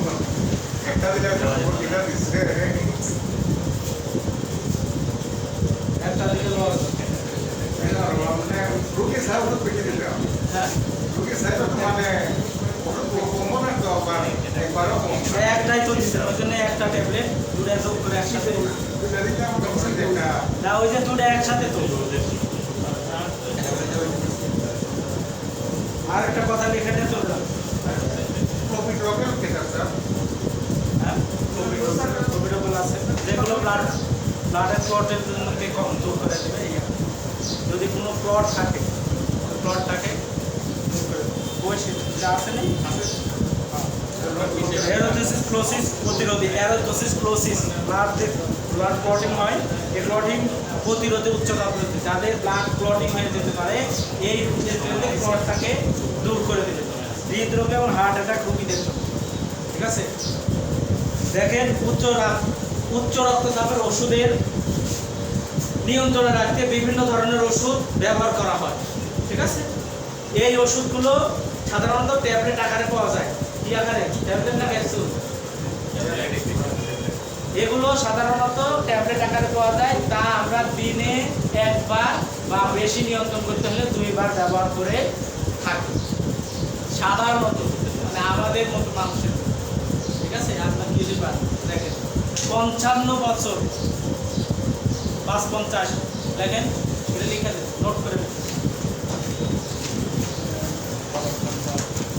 একটা দিলে এটা দিচ্ছে একটা দিকে লস। মানে রুগী সাহেব তো পেটে দিলাম, হ্যাঁ, রুগী সাহেব তো মানে কমন একটা আবার একবারও কম একটাই তো দিচ্ছে, ওই জন্য একটা ট্যাবলেট দুটো যোগ করে একসাথে যদি আমরা বলছি যে একটা না, ওই যে দুটো একসাথে তো। আর একটা কথা লিখে নিয়ে চললাম। প্রফিট রকেট কেটে স্যার হ্যাঁ, প্রফিটেবল আছে, যেগুলো ব্লাডের ক্লটের জন্য কম দূর করে দেবে। যদি কোনো ক্লট থাকে, ক্লটটাকে বসে যা আছে না, এরোথিসিস ক্লোসিস প্রতিরোধী, এরোথিসিস ক্লোসিস, ব্লাড ক্লটিং হয়, এই ক্লটিং প্রতিরোধে উচ্চতা প্রতি, যাদের ব্লাড ক্লটিং হয়ে যেতে পারে এই রোগীদের জন্য ক্লটটাকে দূর করে দেবে, হৃদরোগ এবং হার্ট অ্যাটাক রোগীদের জন্য। ঠিক আছে, দেখেন উচ্চ রক্তচাপের ওষুধের নিয়ন্ত্রণে রাখতে বিভিন্ন ধরনের ওষুধ ব্যবহার করা হয়। ঠিক আছে, এই ওষুধগুলো সাধারণত ট্যাবলেট আকারে পাওয়া যায়। কি আকারে? ট্যাবলেট না ক্যাপসুল? এগুলো সাধারণত ট্যাবলেট আকারে পাওয়া যায়, তা আমরা দিনে একবার বা বেশি নিয়ন্ত্রণ করতে হলে 2 বার ব্যবহার করে থাকি সাধারণত, মানে আমাদের মতো মানুষের। ঠিক আছে, আপনার কি দিবার দেখেন 55 বছর 550 দেখেন, এটা লিখে দেন, নোট করে দেন।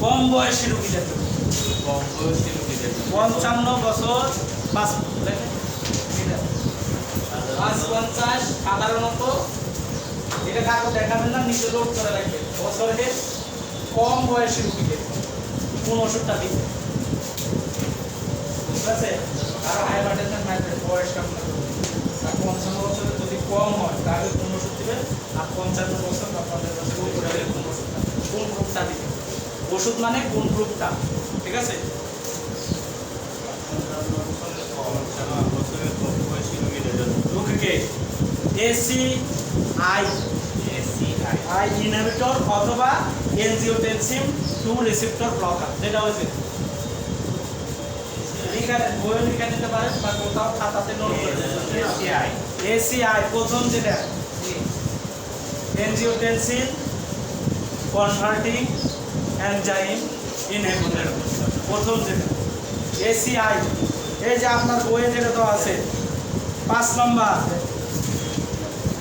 কম বয়সী রোগীদের 55 বছর 550 সাধারণত, এটা কাউকে দেখাবেন না, নিচে নোট করে রাখবেন। বছরের কম বয়সী রোগীদের কোন ওষুধটা দিবে, ঠিক আছে? আর হাইপারটেনশন বয়স কেমন, 55 বছরের যদি কম হয় তাহলে কোন ওষুধ দিবেন, আর 55 বছর বা 50 বছর উপরে হলে কোন ওষুধটা, কোন গ্রুপটা দিবেন। ওষুধ মানে কোন গ্রুপটা, ঠিক আছে? রোগীকে ACI ইনহিবিটর অথবা এনজিওটেনসিন 2 রিসেপ্টর ব্লকার, যেটা হচ্ছে এখানে বইয়ে লিখে নিতে পারেন বা কোথাও খাতাতে নোট করে নেবেন। ACI প্রথম যেটা এনজিওটেনসিন কনভার্টিং এনজাইম ইনহিবিটর, প্রথম যেটা ACI। এই যে আপনার বইয়ে যেটা তো আছে 5 নম্বর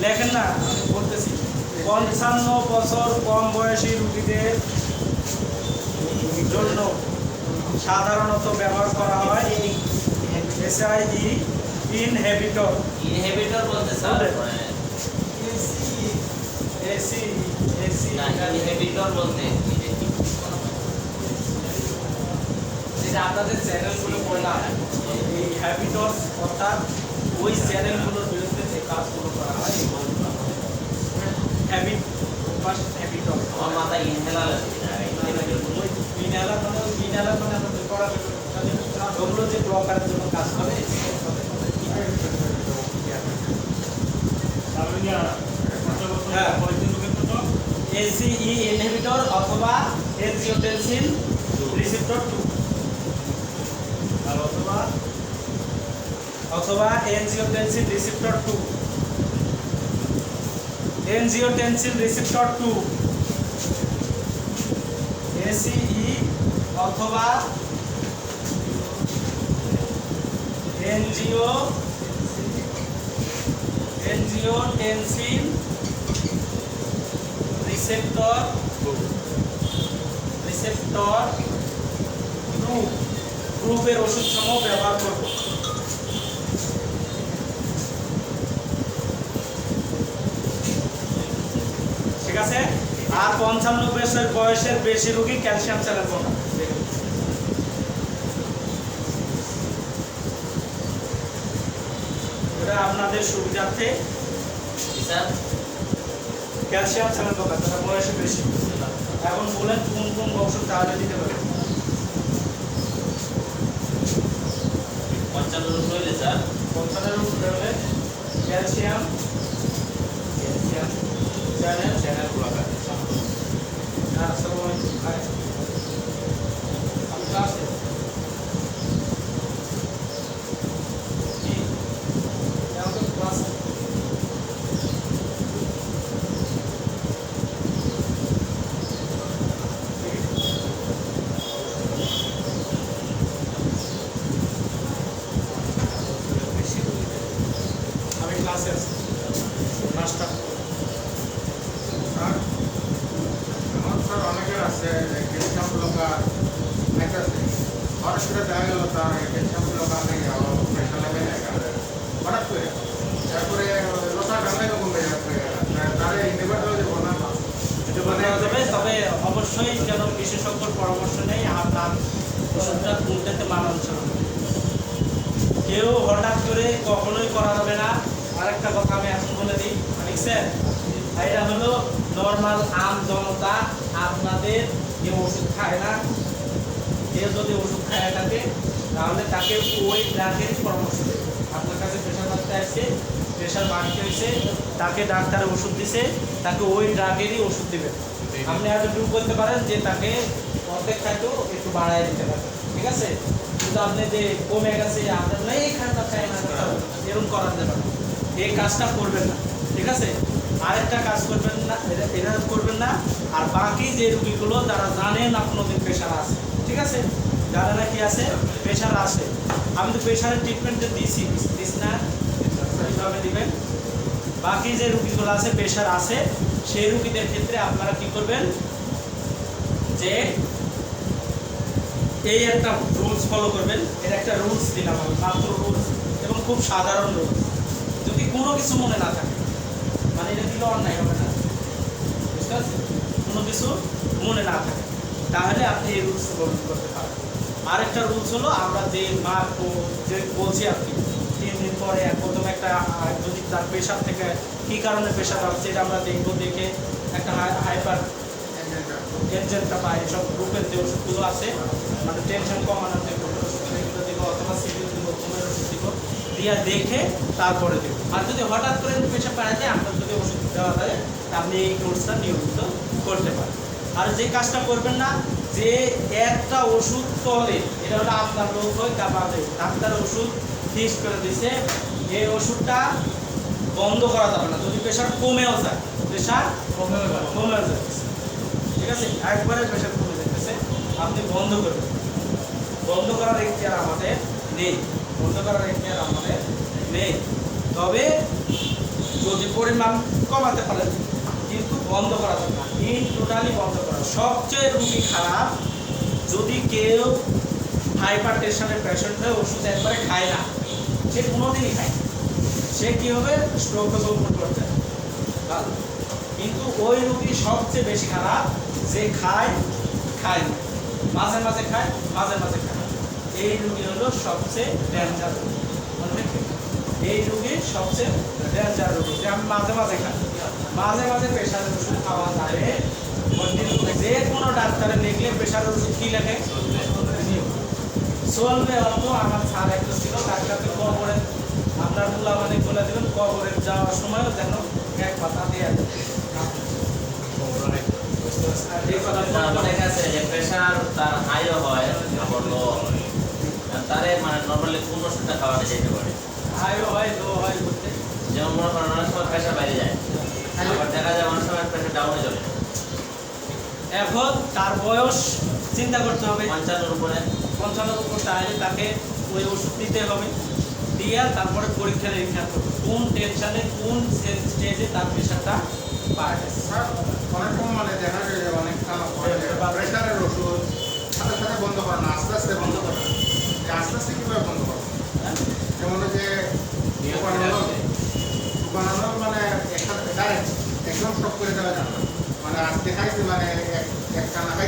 লেখেন না, আমি বলতেছি 55 বছর কম বয়সী রোগীদের জন্য সাধারণত ব্যবহার করা হয় এসআইই ইনহিবিটর। ইনহিবিটর বলতে স্যার মানে এসি এসি না ইনহিবিটর বলতে যেটা আপনাদের চ্যানেলগুলো বললাম এই হ্যাবিটস অর্থাৎ ওই চ্যানেলগুলোর বিরুদ্ধে যে কাজগুলো করা হয় হ্যাবিট ফার্স্ট হ্যাবিটস আমার মাথায় ইনহেলার ইনহেলার মানে আমাদের করা ওগুলো যে ব্লকারের জন্য কাজ করে হ্যাঁ। এসিই ইনহিবিটর অথবা এনজিওটেনসিন রিসেপ্টর 2 আর অথবা এনজিওটেনসিন রিসেপ্টর 2 এনজিওটেনসিন রিসেপ্টর 2 এসিই অথবা এনজিওটেনসিন রিসেপ্টর 2 গ্রুপের ওষুধ সমূহ ব্যবহার করব। ঠিক আছে। আর 55 বয়সের বেশি রোগী ক্যালসিয়াম চ্যানেল কোনটা এটা আপনাদের সুবিধার্থে স্যার ক্যালসিয়াম চ্যানেল কোনটা তার বয়সে বেশি। এখন বলেন কোন কোন ওষুধ তাহলে দিতে পারবেন। 55 হইলে স্যার 55 ওষুধ হলে ক্যালসিয়াম চ্যানেল ব্লকার। আসসালামু আলাইকুম ভাই আমি ক্লাসে জি আমাদের ক্লাসে আমি ক্লাসে আছি মাস্টার আমার স্যার অনেকের আছে ক্যালসিয়াম ব্লকার আছে হঠাৎ করে দেখা গেল তার ক্যালসিয়াম ব্লকার নেই প্রেশার লেভেল হঠাৎ করে তারপরে লোটা ঠান্ডা কমে যাচ্ছে তারে ইনহিবিটর দেবো না তবে তবে অবশ্যই যেন বিশেষজ্ঞর পরামর্শ নেই আপনার ওষুধটা কোনটাতে মানানসই হবে। কেউ হঠাৎ করে কখনোই করা যাবে না। আরেকটা কথা আমি এখন বলে দিই মানিক স্যার, এটা হলো নর্মাল আম জনতা আপনাদের যে ওষুধ খায় না, কেউ যদি ওষুধ খায় থাকে তাহলে তাকে ওই ড্রাগের পরামর্শ দেবে। আপনার কাছে প্রেশার বাড়তে আসছে, প্রেশার বাড়তে হয়েছে, তাকে ডাক্তার ওষুধ দিছে, তাকে ওই ড্রাগেরই ওষুধ দিবেন। আপনি হয়তো ট্রু করতে পারেন যে তাকে অর্ধেক খাইতেও একটু বাড়ায় দিতে পারেন, ঠিক আছে। কিন্তু আপনি যে কমে গেছে আপনার না এইখানটা চাই না এরকম করার যাবেন, এই কাজটা করবেন না, ঠিক আছে। আরেকটা কাজ করবেন না, এটা করবেন না। আর বাকি যে রুগীগুলো যারা জানেন আপনাদের প্রেশার আছে, ঠিক আছে, যারা নাকি আছে প্রেশার আছে, আমি তো প্রেশারের ট্রিটমেন্টটা দিছি না, এইভাবে দিবেন। বাকি যে রুগীগুলো আছে প্রেশার আছে সেই রুগীদের ক্ষেত্রে আপনারা কি করবেন যে এই একটা রুলস ফলো করবেন। এর একটা রুলস দিলাম আমি, মাত্র রুলস, এবং খুব সাধারণ রুলস। যদি কোনো কিছু মনে না থাকে, মানে এটা দিলে অন্যায় হবে না, বুঝতে পারছেন, কোনো কিছু মনে না থাকে তাহলে আপনি এই রুলস ফলো করতে পারেন। আরেকটা রুলস হলো আমরা যে মার্ক যে বলছি আর কি 3 দিন পরে প্রথমে একটা যদি তার প্রেশার থেকে কী কারণে প্রেশার হচ্ছে এটা আমরা দেখবো, দেখে একটা হাইপার টেনশনটা পাই, এসব গ্রুপের যে ওষুধগুলো আছে মানে টেনশন কমানোর যে গ্রুপের ওষুধগুলো দেবো অথবা সিভিল দেবো, ঘুমের ওষুধ দেবো, দিয়া দেখে তারপরে দেবো। আর যদি হঠাৎ করে প্রেশার বাড়া যায় আপনার যদি ওষুধ দেওয়া যায় আপনি এই কোর্সটা নিয়মিত করতে পারেন। আর যে কাজটা করবেন না যে একটা ওষুধ তলে, এটা হলো আপনার লোক হয় কাবাদে ডাক্তার ওষুধ ফিক্স করে দিছে, এই ওষুধটা বন্ধ করা যাবে না। যদি প্রেশার কমেও যায়, প্রেশার কমেও যায়, ঠিক আছে, একবারে প্রেশার কমে যাচ্ছে, আপনি বন্ধ করবেন। বন্ধ করার এখতিয়ার আমাদের নেই, বন্ধ করার এখতিয়ার আমাদের নেই। তবে যদি পরিমাণ কমাতে পারেন, কিন্তু বন্ধ করা যাবে না, টোটালি বন্ধ করা। সবচেয়ে রুগী খারাপ যদি কেউ হাইপার টেনশনের পেশেন্ট হয়ে ওষুধ একবারে খায় না, সে কোনোদিনই খায় না, সে কী হবে স্ট্রোক হবে, উপর করতে ভালো। কিন্তু ওই রুগী সবচেয়ে বেশি খারাপ যে খায় খায় না, মাঝে মাঝে খায় মাঝে মাঝে খায় না। এই রুগী হলো সবচেয়ে ডেঞ্জার রুগী। এই রুগী সবচেয়ে ডেঞ্জার রুগী, যে আমি মাঝে মাঝে খাই, মাঝে মাঝে প্রেশারের ওষুধ খাওয়া যাবে। যে কোনো ডাক্তারের দেখলে প্রেশারের ওষুধ কী লেখে চলবে। অত আমার স্যার একটা ছিল, ডাক্তারকে কবরে আপনার মুলা মানে বলে দেবেন, কবরে যাওয়ার সময়ও যেন এক পাতা দিয়ে এই কথা অনেক আছে যে প্রেশার তার হাইও হয় আবার লো, তারে মানে নর্মালি কোন ওষুধটা খাওয়ানো যেতে পারে? হাইও হয় লো হয় বলতে, যেমন মনে করেন অনেক সময় প্রেশার বাইরে যায়, আবার দেখা যায় অনেক সময় প্রেশার ডাউনে চলে যায়। এখন তার বয়স চিন্তা করতে হবে, 55 উপরে 55 উপর, তাহলে তাকে ওই ওষুধ দিতে হবে, দিয়ে তারপরে পরীক্ষা নিরীক্ষা করবে কোন টেনশনে কোন স্টেজে তার প্রেশারটা বাড়ে গেছে। স্যার অনেক সময় মানে দেখা যায় যে অনেক প্রেশারের ওষুধ সাথে সাথে বন্ধ করে না, আস্তে আস্তে বন্ধ করে। যে আস্তে আস্তে কীভাবে বন্ধ করে? যেমন যে বানানো মানে একসাথে ডাইরেক্ট একদম স্টপ করে দেওয়া যাবে না, মানে আজকে খাইছি মানে এক টানা খাইছি